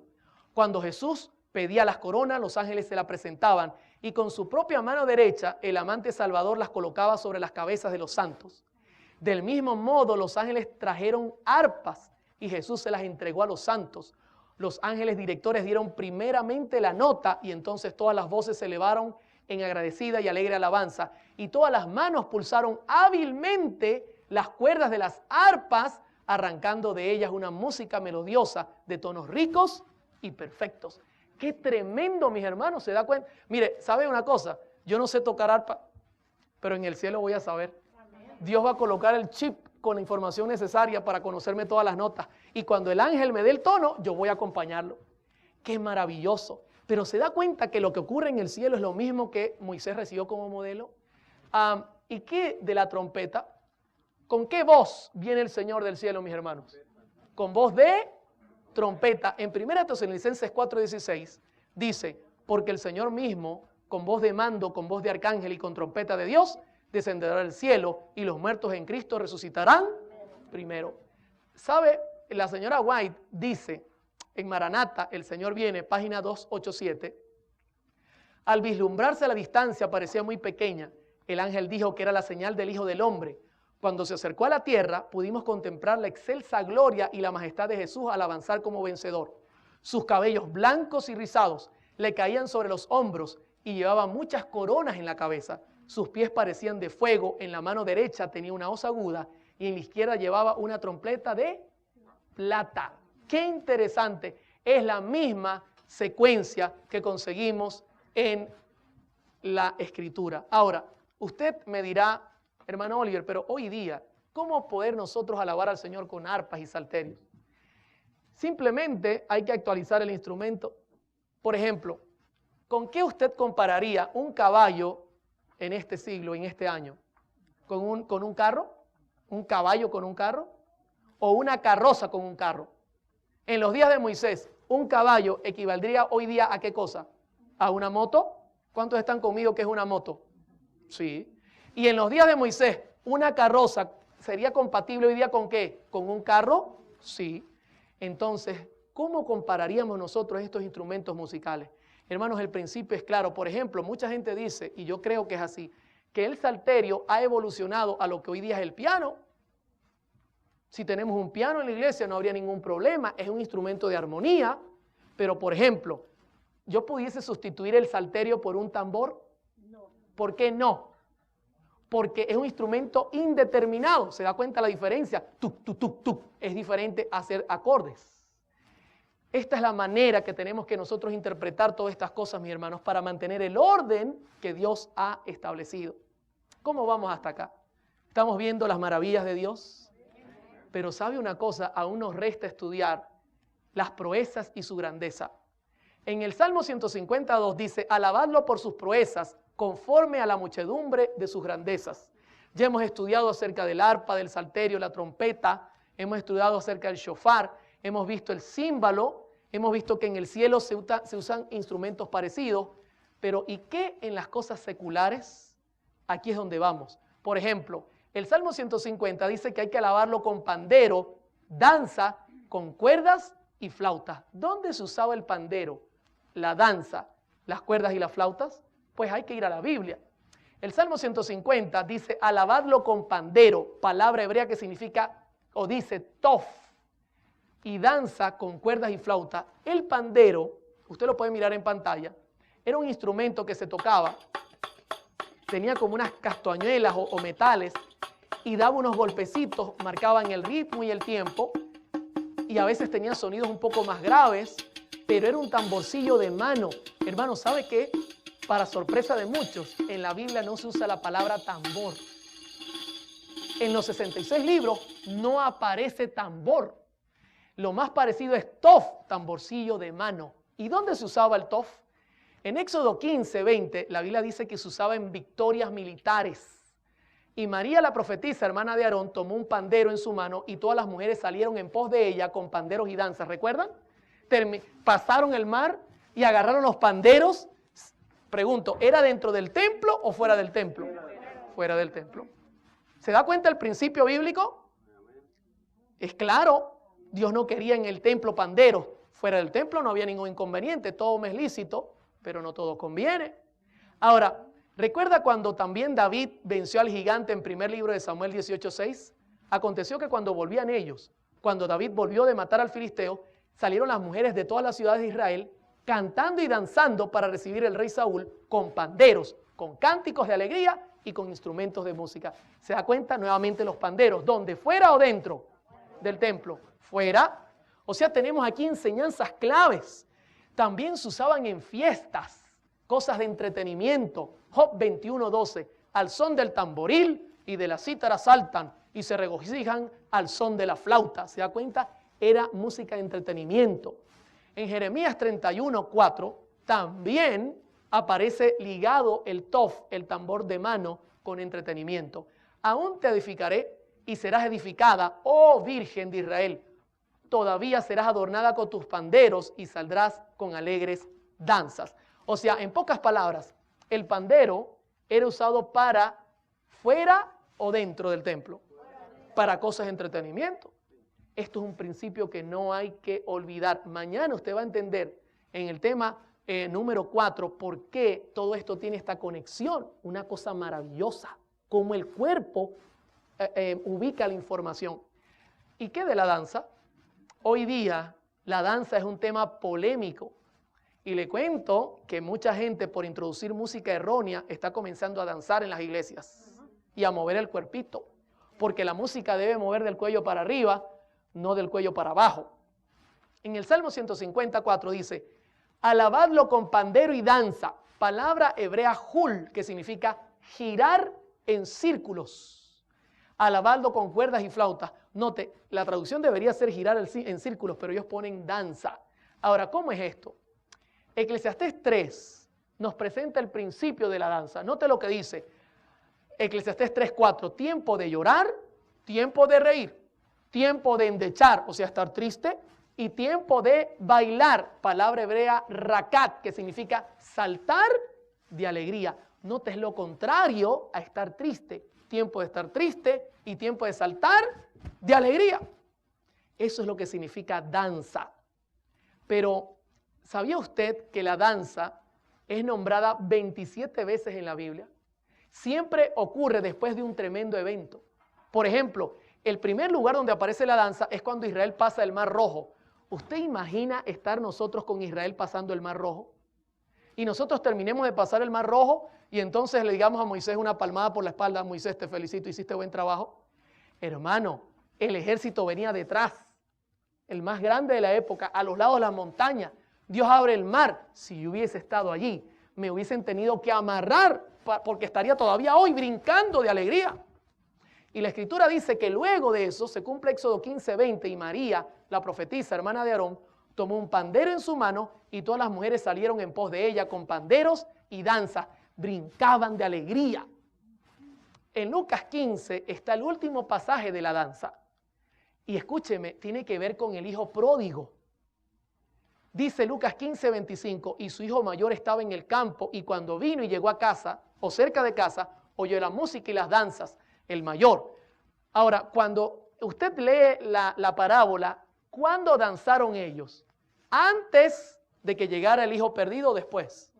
Cuando Jesús pedía las coronas, los ángeles se las presentaban y con su propia mano derecha el amante Salvador las colocaba sobre las cabezas de los santos. Del mismo modo los ángeles trajeron arpas y Jesús se las entregó a los santos. Los ángeles directores dieron primeramente la nota y entonces todas las voces se elevaron en agradecida y alegre alabanza y todas las manos pulsaron hábilmente las cuerdas de las arpas, arrancando de ellas una música melodiosa de tonos ricos y perfectos. ¡Qué tremendo, mis hermanos! ¿Se da cuenta? Mire, ¿sabe una cosa? Yo no sé tocar arpa, pero en el cielo voy a saber. Dios va a colocar el chip con la información necesaria para conocerme todas las notas. Y cuando el ángel me dé el tono, yo voy a acompañarlo. ¡Qué maravilloso! Pero se da cuenta que lo que ocurre en el cielo es lo mismo que Moisés recibió como modelo. ¿Y qué de la trompeta? ¿Con qué voz viene el Señor del cielo, mis hermanos? Con voz de trompeta. En 1 Tesalonicenses 4:16 dice, porque el Señor mismo, con voz de mando, con voz de arcángel y con trompeta de Dios, descenderá del cielo y los muertos en Cristo resucitarán primero. ¿Sabe? La señora White dice en Maranata, el Señor viene, página 287, al vislumbrarse a la distancia parecía muy pequeña. El ángel dijo que era la señal del Hijo del Hombre. Cuando se acercó a la tierra, pudimos contemplar la excelsa gloria y la majestad de Jesús al avanzar como vencedor. Sus cabellos blancos y rizados le caían sobre los hombros y llevaba muchas coronas en la cabeza. Sus pies parecían de fuego, en la mano derecha tenía una hoz aguda y en la izquierda llevaba una trompeta de plata. ¡Qué interesante! Es la misma secuencia que conseguimos en la Escritura. Ahora, usted me dirá, hermano Oliver, pero hoy día, ¿cómo poder nosotros alabar al Señor con arpas y salterios? Simplemente hay que actualizar el instrumento. Por ejemplo, ¿con qué usted compararía un caballo en este siglo, en este año? ¿Con un carro? ¿Un caballo con un carro? ¿O una carroza con un carro? En los días de Moisés, un caballo equivaldría hoy día ¿a qué cosa? ¿A una moto? ¿Cuántos están conmigo que es una moto? Sí. Y en los días de Moisés, una carroza sería compatible hoy día ¿con qué? ¿Con un carro? Sí. Entonces, ¿cómo compararíamos nosotros estos instrumentos musicales? Hermanos, el principio es claro. Por ejemplo, mucha gente dice, y yo creo que es así, que el salterio ha evolucionado a lo que hoy día es el piano. Si tenemos un piano en la iglesia no habría ningún problema, es un instrumento de armonía, pero por ejemplo, ¿yo pudiese sustituir el salterio por un tambor? No. ¿Por qué no? Porque es un instrumento indeterminado, ¿se da cuenta la diferencia? Tuc, tuc, tuc, tuc. Es diferente a hacer acordes. Esta es la manera que tenemos que nosotros interpretar todas estas cosas, mis hermanos, para mantener el orden que Dios ha establecido. ¿Cómo vamos hasta acá? ¿Estamos viendo las maravillas de Dios? Pero ¿sabe una cosa? Aún nos resta estudiar las proezas y su grandeza. En el Salmo 152 dice, alabadlo por sus proezas, conforme a la muchedumbre de sus grandezas. Ya hemos estudiado acerca del arpa, del salterio, la trompeta, hemos estudiado acerca del shofar, hemos visto el címbalo, hemos visto que en el cielo se usan instrumentos parecidos, pero ¿y qué en las cosas seculares? Aquí es donde vamos. Por ejemplo, el Salmo 150 dice que hay que alabarlo con pandero, danza, con cuerdas y flautas. ¿Dónde se usaba el pandero, la danza, las cuerdas y las flautas? Pues hay que ir a la Biblia. El Salmo 150 dice, alabadlo con pandero, palabra hebrea que significa, o dice, tof, y danza con cuerdas y flauta. El pandero, usted lo puede mirar en pantalla, era un instrumento que se tocaba, tenía como unas castañuelas o metales, y daba unos golpecitos, marcaban el ritmo y el tiempo, y a veces tenía sonidos un poco más graves, pero era un tamborcillo de mano. Hermano, ¿sabe qué? Para sorpresa de muchos, en la Biblia no se usa la palabra tambor. En los 66 libros no aparece tambor. Lo más parecido es tof, tamborcillo de mano. ¿Y dónde se usaba el tof? En Éxodo 15, 20, la Biblia dice que se usaba en victorias militares. Y María la profetisa, hermana de Aarón, tomó un pandero en su mano y todas las mujeres salieron en pos de ella con panderos y danzas. ¿Recuerdan? Pasaron el mar y agarraron los panderos. Pregunto, ¿era dentro del templo o fuera del templo? Fuera del templo. ¿Se da cuenta el principio bíblico? Es claro, Dios no quería en el templo panderos. Fuera del templo no había ningún inconveniente, todo me es lícito, pero no todo conviene. Ahora, ¿recuerda cuando también David venció al gigante en primer libro de Samuel 18:6? Aconteció que cuando volvían ellos, cuando David volvió de matar al filisteo, salieron las mujeres de todas las ciudades de Israel cantando y danzando para recibir al rey Saúl con panderos, con cánticos de alegría y con instrumentos de música. ¿Se da cuenta? Nuevamente los panderos, ¿dónde? ¿Fuera o dentro del templo? Fuera. O sea, tenemos aquí enseñanzas claves. También se usaban en fiestas, cosas de entretenimiento. Job 21:12, al son del tamboril y de la cítara saltan y se regocijan al son de la flauta. ¿Se da cuenta? Era música de entretenimiento. En Jeremías 31:4 también aparece ligado el tof, el tambor de mano, con entretenimiento. Aún te edificaré y serás edificada, oh Virgen de Israel. Todavía serás adornada con tus panderos y saldrás con alegres danzas. O sea, en pocas palabras, el pandero era usado para fuera o dentro del templo, para cosas de entretenimiento. Esto es un principio que no hay que olvidar. Mañana usted va a entender en el tema número 4 por qué todo esto tiene esta conexión. Una cosa maravillosa, cómo el cuerpo ubica la información. ¿Y qué de la danza? Hoy día la danza es un tema polémico. Y le cuento que mucha gente por introducir música errónea está comenzando a danzar en las iglesias y a mover el cuerpito. Porque la música debe mover del cuello para arriba, no del cuello para abajo. En el Salmo 154 dice, alabadlo con pandero y danza, palabra hebrea hul, que significa girar en círculos. Alabadlo con cuerdas y flautas. Note, la traducción debería ser girar en círculos, pero ellos ponen danza. Ahora, ¿cómo es esto? Eclesiastés 3 nos presenta el principio de la danza. Note lo que dice Eclesiastés 3:4, tiempo de llorar, tiempo de reír, tiempo de endechar, o sea, estar triste, y tiempo de bailar, palabra hebrea rakat, que significa saltar de alegría. Note, es lo contrario a estar triste, tiempo de estar triste y tiempo de saltar de alegría. Eso es lo que significa danza. Pero ¿Sabía usted que la danza es nombrada 27 veces en la Biblia? Siempre ocurre después de un tremendo evento. Por ejemplo, el primer lugar donde aparece la danza es cuando Israel pasa el Mar Rojo. ¿Usted imagina estar nosotros con Israel pasando el Mar Rojo? Y nosotros terminemos de pasar el Mar Rojo y entonces le digamos a Moisés una palmada por la espalda: Moisés, te felicito, hiciste buen trabajo. Hermano, el ejército venía detrás, el más grande de la época, a los lados de las montañas. Dios abre el mar. Si yo hubiese estado allí, me hubiesen tenido que amarrar porque estaría todavía hoy brincando de alegría. Y la Escritura dice que luego de eso se cumple Éxodo 15:20 y María, la profetisa, hermana de Aarón, tomó un pandero en su mano y todas las mujeres salieron en pos de ella con panderos y danza. Brincaban de alegría. En Lucas 15 está el último pasaje de la danza. Y escúcheme, tiene que ver con el hijo pródigo. Dice Lucas 15:25, y su hijo mayor estaba en el campo, y cuando vino y llegó a casa, o cerca de casa, oyó la música y las danzas, el mayor. Ahora, cuando usted lee la parábola, ¿cuándo danzaron ellos? ¿Antes de que llegara el hijo perdido o después?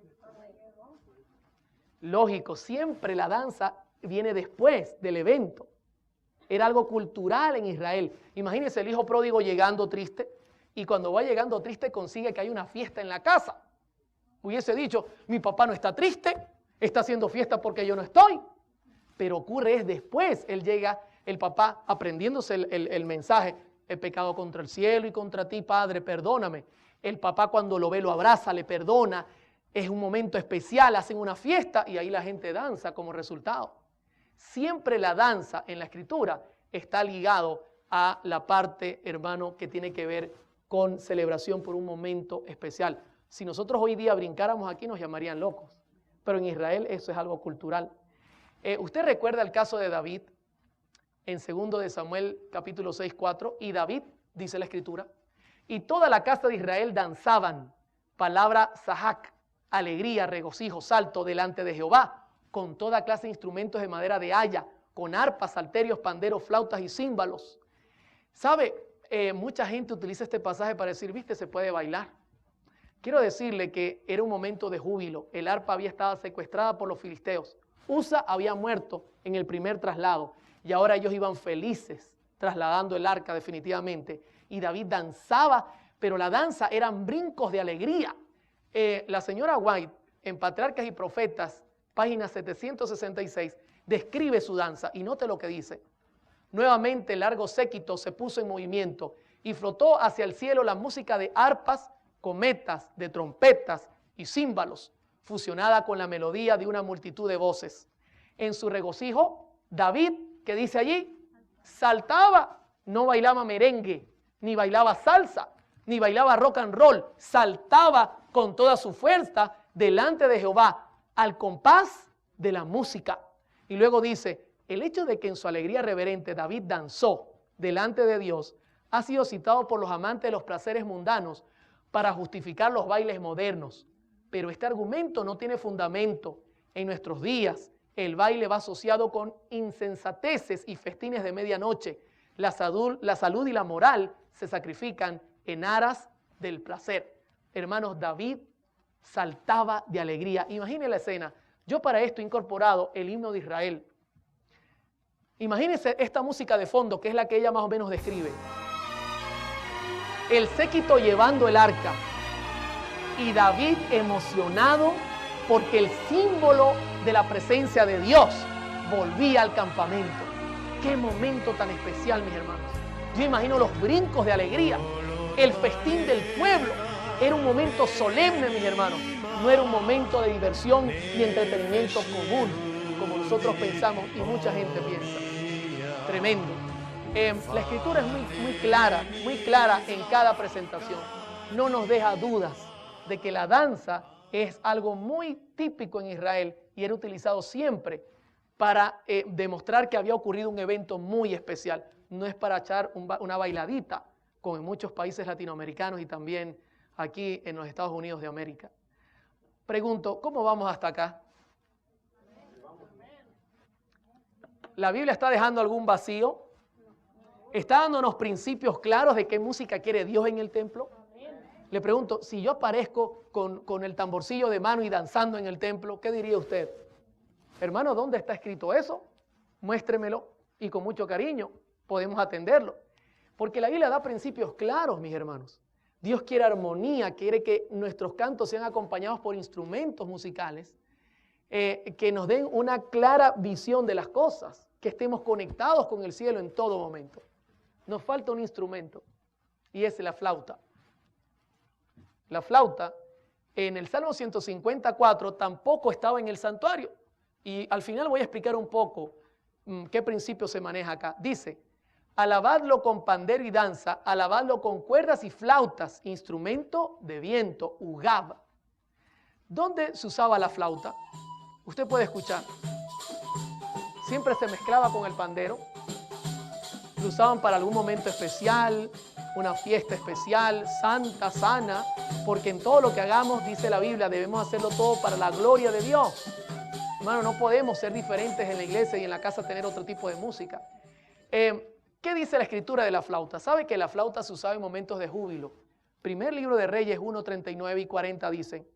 Lógico, siempre la danza viene después del evento. Era algo cultural en Israel. Imagínense el hijo pródigo llegando triste, y cuando va llegando triste consigue que hay una fiesta en la casa. Hubiese dicho: mi papá no está triste, está haciendo fiesta porque yo no estoy. Pero ocurre es después. Él llega, el papá aprendiéndose el mensaje: he pecado contra el cielo y contra ti, Padre, perdóname. El papá cuando lo ve lo abraza, le perdona. Es un momento especial, hacen una fiesta y ahí la gente danza como resultado. Siempre la danza en la Escritura está ligado a la parte, hermano, que tiene que ver con celebración por un momento especial. Si nosotros hoy día brincáramos aquí nos llamarían locos, pero en Israel eso es algo cultural. ¿Usted recuerda el caso de David en 2 de Samuel capítulo 6:4? Y David, dice la Escritura, y toda la casa de Israel danzaban, palabra sahak, alegría, regocijo, salto delante de Jehová, con toda clase de instrumentos de madera de haya, con arpas, salterios, panderos, flautas y címbalos. ¿Sabe? Mucha gente utiliza este pasaje para decir: viste, se puede bailar. Quiero decirle que era un momento de júbilo. El arpa había estado secuestrada por los filisteos. Usa había muerto en el primer traslado y ahora ellos iban felices trasladando el arca definitivamente. Y David danzaba, pero la danza eran brincos de alegría. La señora White, en Patriarcas y Profetas, página 766, describe su danza y note lo que dice. Nuevamente el largo séquito se puso en movimiento y flotó hacia el cielo la música de arpas, cometas, de trompetas y címbalos, fusionada con la melodía de una multitud de voces. En su regocijo, David, ¿qué dice allí? Saltaba, no bailaba merengue, ni bailaba salsa, ni bailaba rock and roll, saltaba con toda su fuerza delante de Jehová, al compás de la música. Y luego dice: el hecho de que en su alegría reverente David danzó delante de Dios ha sido citado por los amantes de los placeres mundanos para justificar los bailes modernos. Pero este argumento no tiene fundamento. En nuestros días, el baile va asociado con insensateces y festines de medianoche. La salud y la moral se sacrifican en aras del placer. Hermanos, David saltaba de alegría. Imagine la escena. Yo para esto he incorporado el himno de Israel. Imagínense esta música de fondo, que es la que ella más o menos describe. El séquito llevando el arca y David emocionado porque el símbolo de la presencia de Dios volvía al campamento. Qué momento tan especial, mis hermanos. Yo imagino los brincos de alegría, el festín del pueblo. Era un momento solemne, mis hermanos. No era un momento de diversión y entretenimiento común, como nosotros pensamos y mucha gente piensa. Tremendo. La Escritura es muy clara en cada presentación. No nos deja dudas de que la danza es algo muy típico en Israel y era utilizado siempre para demostrar que había ocurrido un evento muy especial. No es para echar una bailadita, como en muchos países latinoamericanos y también aquí en los Estados Unidos de América. Pregunto, ¿cómo vamos hasta acá? ¿La Biblia está dejando algún vacío? ¿Está dándonos principios claros de qué música quiere Dios en el templo? Le pregunto, si yo aparezco con el tamborcillo de mano y danzando en el templo, ¿qué diría usted? Hermano, ¿dónde está escrito eso? Muéstremelo y con mucho cariño podemos atenderlo. Porque la Biblia da principios claros, mis hermanos. Dios quiere armonía, quiere que nuestros cantos sean acompañados por instrumentos musicales que nos den una clara visión de las cosas, que estemos conectados con el cielo en todo momento. Nos falta un instrumento y es la flauta. La flauta en el Salmo 154 tampoco estaba en el santuario. Y al final voy a explicar un poco qué principio se maneja acá. Dice, alabadlo con pandero y danza, alabadlo con cuerdas y flautas, instrumento de viento, ugab. ¿Dónde se usaba la flauta? Usted puede escuchar. Siempre se mezclaba con el pandero. Lo usaban para algún momento especial, una fiesta especial, santa, sana, porque en todo lo que hagamos, dice la Biblia, debemos hacerlo todo para la gloria de Dios. Hermano, no podemos ser diferentes en la iglesia y en la casa tener otro tipo de música. ¿Qué dice la escritura de la flauta? ¿Sabe que la flauta se usaba en momentos de júbilo? Primer libro de Reyes 1, 39 y 40 dicen,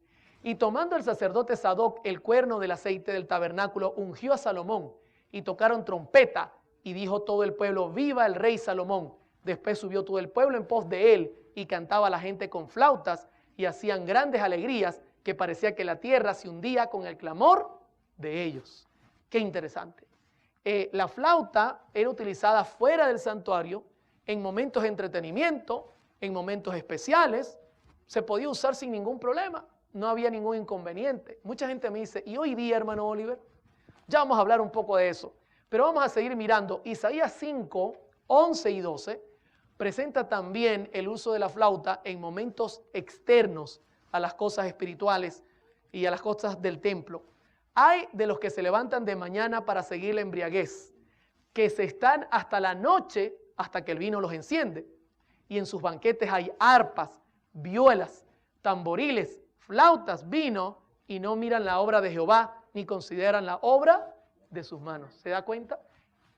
y tomando el sacerdote Sadoc el cuerno del aceite del tabernáculo, ungió a Salomón, y tocaron trompeta, y dijo todo el pueblo, viva el rey Salomón. Después subió todo el pueblo en pos de él, y cantaba la gente con flautas, y hacían grandes alegrías, que parecía que la tierra se hundía con el clamor de ellos. Qué interesante. La flauta era utilizada fuera del santuario, en momentos de entretenimiento, en momentos especiales, se podía usar sin ningún problema, no había ningún inconveniente. Mucha gente me dice, ¿y hoy día, hermano Oliver? Ya vamos a hablar un poco de eso, pero vamos a seguir mirando. Isaías 5, 11 y 12 presenta también el uso de la flauta en momentos externos a las cosas espirituales y a las cosas del templo. Hay de los que se levantan de mañana para seguir la embriaguez, que se están hasta la noche hasta que el vino los enciende. Y en sus banquetes hay arpas, vihuelas, tamboriles, flautas, vino, y no miran la obra de Jehová, ni consideran la obra de sus manos. ¿Se da cuenta?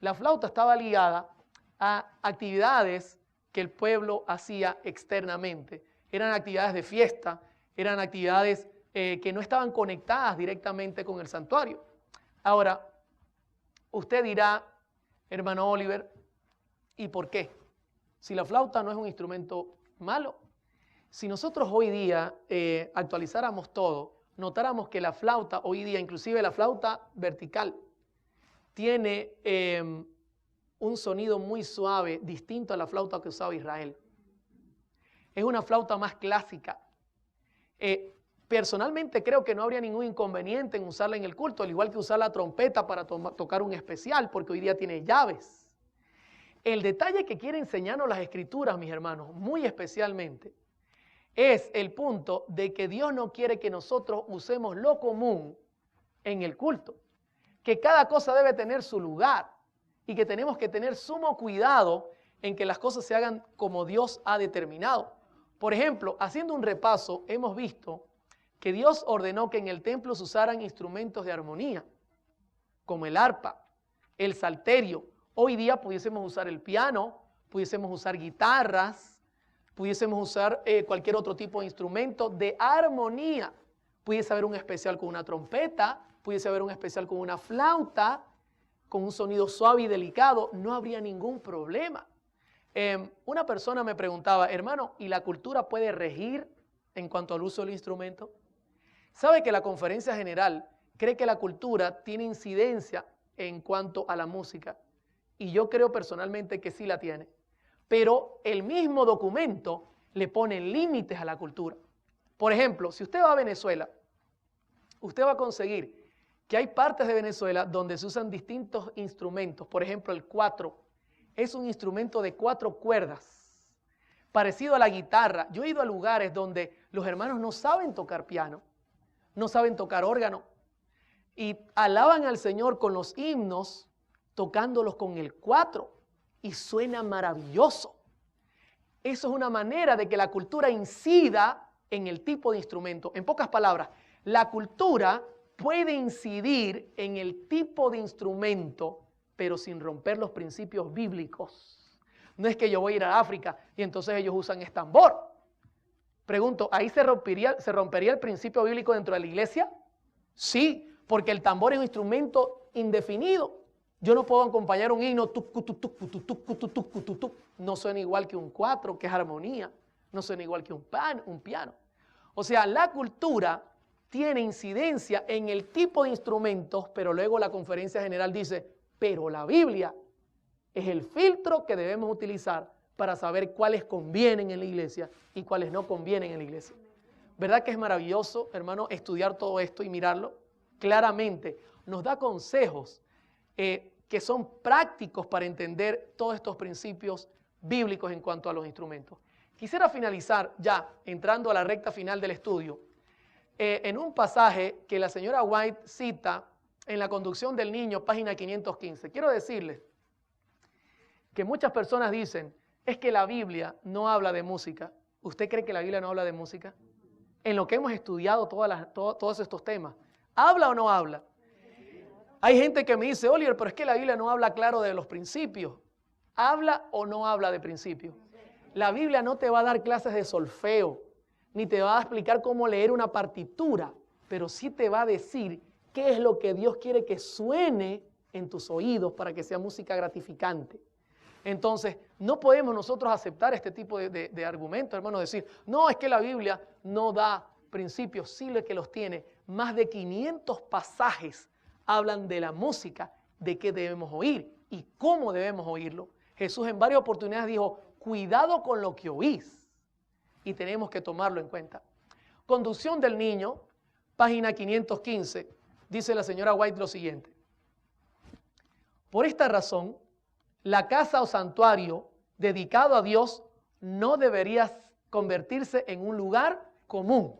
La flauta estaba ligada a actividades que el pueblo hacía externamente. Eran actividades de fiesta, eran actividades que no estaban conectadas directamente con el santuario. Ahora, usted dirá, hermano Oliver, ¿y por qué? Si la flauta no es un instrumento malo. Si nosotros hoy día actualizáramos todo, notáramos que la flauta hoy día, inclusive la flauta vertical, tiene un sonido muy suave, distinto a la flauta que usaba Israel. Es una flauta más clásica. Personalmente creo que no habría ningún inconveniente en usarla en el culto, al igual que usar la trompeta para tocar un especial, porque hoy día tiene llaves. El detalle que quiere enseñarnos las Escrituras, mis hermanos, muy especialmente, es el punto de que Dios no quiere que nosotros usemos lo común en el culto, que cada cosa debe tener su lugar y que tenemos que tener sumo cuidado en que las cosas se hagan como Dios ha determinado. Por ejemplo, haciendo un repaso, hemos visto que Dios ordenó que en el templo se usaran instrumentos de armonía, como el arpa, el salterio. Hoy día pudiésemos usar el piano, pudiésemos usar guitarras, pudiésemos usar cualquier otro tipo de instrumento de armonía. Pudiese haber un especial con una trompeta, pudiese haber un especial con una flauta, con un sonido suave y delicado, no habría ningún problema. Una persona me preguntaba, hermano, ¿y la cultura puede regir en cuanto al uso del instrumento? ¿Sabe que la Conferencia General cree que la cultura tiene incidencia en cuanto a la música? Y yo creo personalmente que sí la tiene. Pero el mismo documento le pone límites a la cultura. Por ejemplo, si usted va a Venezuela, usted va a conseguir que hay partes de Venezuela donde se usan distintos instrumentos. Por ejemplo, el cuatro es un instrumento de 4 cuerdas, parecido a la guitarra. Yo he ido a lugares donde los hermanos no saben tocar piano, no saben tocar órgano, y alaban al Señor con los himnos, tocándolos con el 4, y suena maravilloso. Eso es una manera de que la cultura incida en el tipo de instrumento. En pocas palabras, la cultura puede incidir en el tipo de instrumento, pero sin romper los principios bíblicos. No es que yo voy a ir a África y entonces ellos usan tambor. Pregunto, ¿ahí se rompería el principio bíblico dentro de la iglesia? Sí, porque el tambor es un instrumento indefinido. Yo no puedo acompañar un himno, no suena igual que un cuatro, que es armonía, no suena igual que un piano. O sea, la cultura tiene incidencia en el tipo de instrumentos, pero luego la conferencia general dice, pero la Biblia es el filtro que debemos utilizar para saber cuáles convienen en la iglesia y cuáles no convienen en la iglesia. ¿Verdad que es maravilloso, hermano, estudiar todo esto y mirarlo? Claramente nos da consejos que son prácticos para entender todos estos principios bíblicos en cuanto a los instrumentos. Quisiera finalizar ya, entrando a la recta final del estudio, en un pasaje que la señora White cita en La conducción del niño, página 515. Quiero decirles que muchas personas dicen, es que la Biblia no habla de música. ¿Usted cree que la Biblia no habla de música? En lo que hemos estudiado todos estos temas, ¿habla o no habla? Hay gente que me dice, Oliver, pero es que la Biblia no habla claro de los principios. ¿Habla o no habla de principios? La Biblia no te va a dar clases de solfeo, ni te va a explicar cómo leer una partitura, pero sí te va a decir qué es lo que Dios quiere que suene en tus oídos para que sea música gratificante. Entonces, no podemos nosotros aceptar este tipo de argumentos, hermano, decir, no, es que la Biblia no da principios, sí que los tiene. Más de 500 pasajes hablan de la música, de qué debemos oír y cómo debemos oírlo. Jesús en varias oportunidades dijo, cuidado con lo que oís, y tenemos que tomarlo en cuenta. Conducción del niño, página 515, dice la señora White lo siguiente. Por esta razón, la casa o santuario dedicado a Dios no debería convertirse en un lugar común.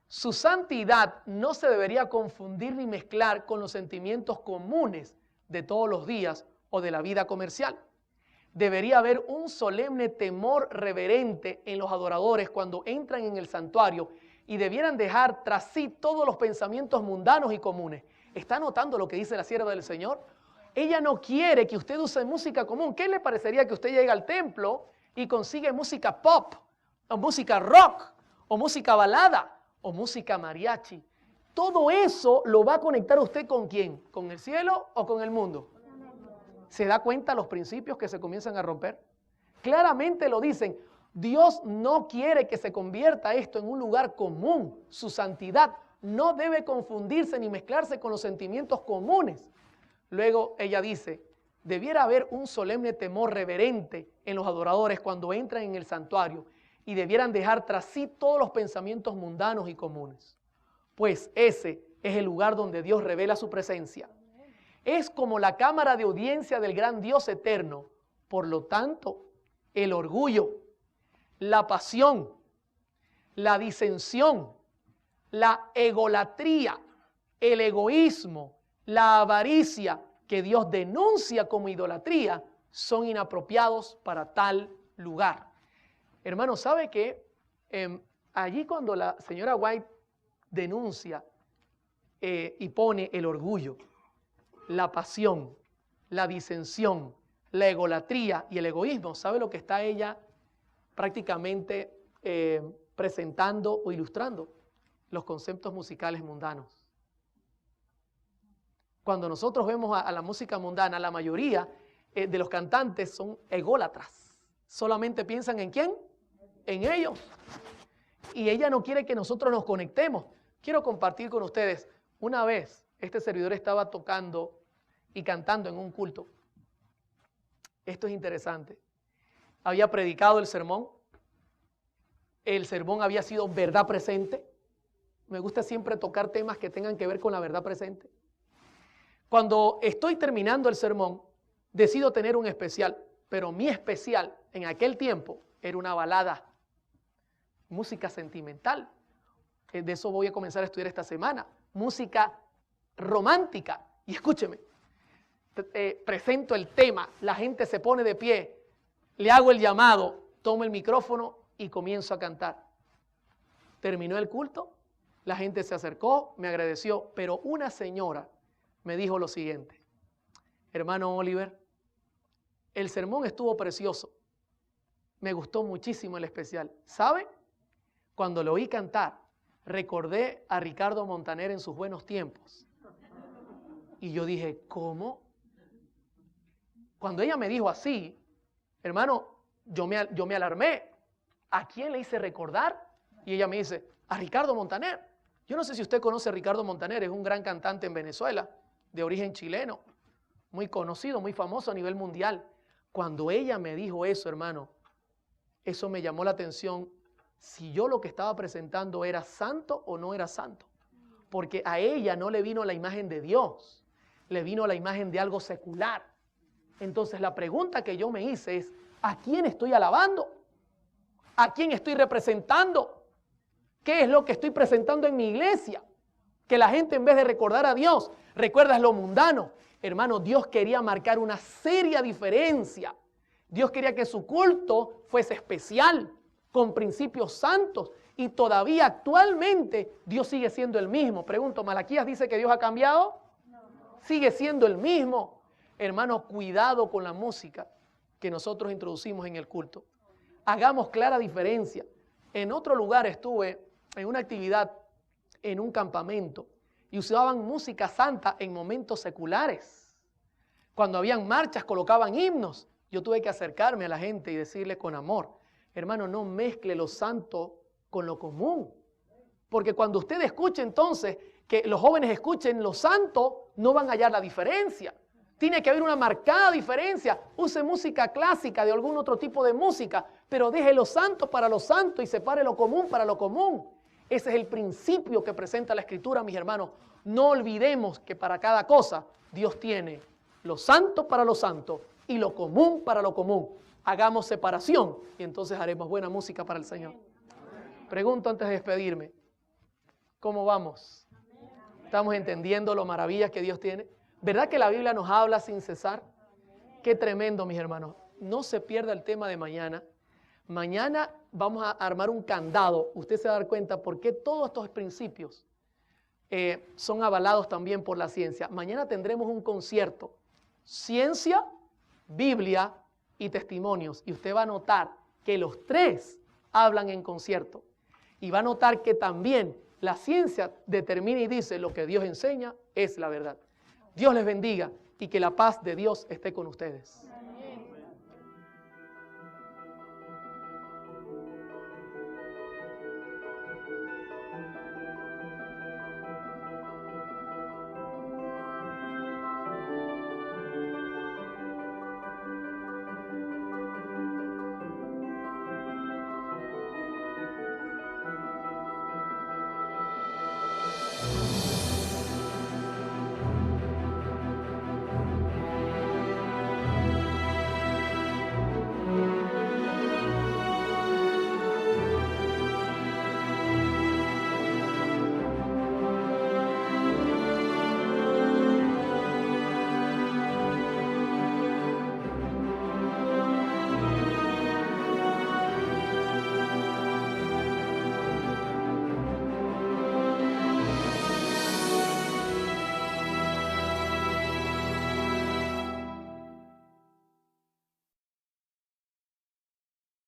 Su santidad no se debería confundir ni mezclar con los sentimientos comunes de todos los días o de la vida comercial. Debería haber un solemne temor reverente en los adoradores cuando entran en el santuario y debieran dejar tras sí todos los pensamientos mundanos y comunes. ¿Está notando lo que dice la sierva del Señor? Ella no quiere que usted use música común. ¿Qué le parecería que usted llegue al templo y consigue música pop, o música rock, o música balada, o música mariachi? Todo eso lo va a conectar usted ¿con quién? ¿Con el cielo o con el mundo? ¿Se da cuenta los principios que se comienzan a romper? Claramente lo dicen. Dios no quiere que se convierta esto en un lugar común. Su santidad no debe confundirse ni mezclarse con los sentimientos comunes. Luego ella dice, debiera haber un solemne temor reverente en los adoradores cuando entran en el santuario y debieran dejar tras sí todos los pensamientos mundanos y comunes. Pues ese es el lugar donde Dios revela su presencia. Es como la cámara de audiencia del gran Dios eterno. Por lo tanto, el orgullo, la pasión, la disensión, la egolatría, el egoísmo, la avaricia que Dios denuncia como idolatría son inapropiados para tal lugar. Hermano, ¿sabe qué? Allí cuando la señora White denuncia y pone el orgullo, la pasión, la disensión, la egolatría y el egoísmo, ¿sabe lo que está ella prácticamente presentando o ilustrando? Los conceptos musicales mundanos. Cuando nosotros vemos a la música mundana, la mayoría de los cantantes son ególatras. Solamente piensan ¿en quién? En ellos. Y ella no quiere que nosotros nos conectemos. Quiero compartir con ustedes, una vez este servidor estaba tocando y cantando en un culto. Esto es interesante. Había predicado el sermón había sido verdad presente. Me gusta siempre tocar temas que tengan que ver con la verdad presente. Cuando estoy terminando el sermón, decido tener un especial, pero mi especial en aquel tiempo era una balada, música sentimental. De eso voy a comenzar a estudiar esta semana. Música romántica. Y escúcheme, presento el tema, la gente se pone de pie, le hago el llamado, tomo el micrófono y comienzo a cantar. Terminó el culto, la gente se acercó, me agradeció, pero una señora me dijo lo siguiente: hermano Oliver, el sermón estuvo precioso, me gustó muchísimo el especial. ¿Sabe? Cuando lo oí cantar, recordé a Ricardo Montaner en sus buenos tiempos. Y yo dije, ¿cómo? Cuando ella me dijo así, hermano, yo me alarmé. ¿A quién le hice recordar? Y ella me dice, a Ricardo Montaner. Yo no sé si usted conoce a Ricardo Montaner, es un gran cantante en Venezuela, de origen chileno, muy conocido, muy famoso a nivel mundial. Cuando ella me dijo eso, hermano, eso me llamó la atención, si yo lo que estaba presentando era santo o no era santo. Porque a ella no le vino la imagen de Dios, le vino la imagen de algo secular. Entonces la pregunta que yo me hice es, ¿a quién estoy alabando? ¿A quién estoy representando? ¿Qué es lo que estoy presentando en mi iglesia? Que la gente, en vez de recordar a Dios, recuerda lo mundano. Hermano, Dios quería marcar una seria diferencia. Dios quería que su culto fuese especial, con principios santos. Y todavía actualmente Dios sigue siendo el mismo. Pregunto, ¿Malaquías dice que Dios ha cambiado? No. Sigue siendo el mismo. Hermano, cuidado con la música que nosotros introducimos en el culto. Hagamos clara diferencia. En otro lugar estuve en una actividad, en un campamento, y usaban música santa en momentos seculares. Cuando habían marchas, colocaban himnos. Yo tuve que acercarme a la gente y decirle con amor, hermano, no mezcle lo santo con lo común. Porque cuando usted escuche entonces, que los jóvenes escuchen lo santo, no van a hallar la diferencia. Tiene que haber una marcada diferencia. Use música clásica de algún otro tipo de música, pero deje lo santo para lo santo y separe lo común para lo común. Ese es el principio que presenta la Escritura, mis hermanos. No olvidemos que para cada cosa Dios tiene lo santo para lo santo y lo común para lo común. Hagamos separación y entonces haremos buena música para el Señor. Pregunto antes de despedirme, ¿cómo vamos? ¿Estamos entendiendo lo maravillas que Dios tiene? ¿Verdad que la Biblia nos habla sin cesar? Qué tremendo, mis hermanos. No se pierda el tema de mañana. Mañana vamos a armar un candado. Usted se va a dar cuenta por qué todos estos principios son avalados también por la ciencia. Mañana tendremos un concierto. Ciencia, Biblia y testimonios. Y usted va a notar que los tres hablan en concierto. Y va a notar que también la ciencia determina y dice lo que Dios enseña es la verdad. Dios les bendiga y que la paz de Dios esté con ustedes. Amén.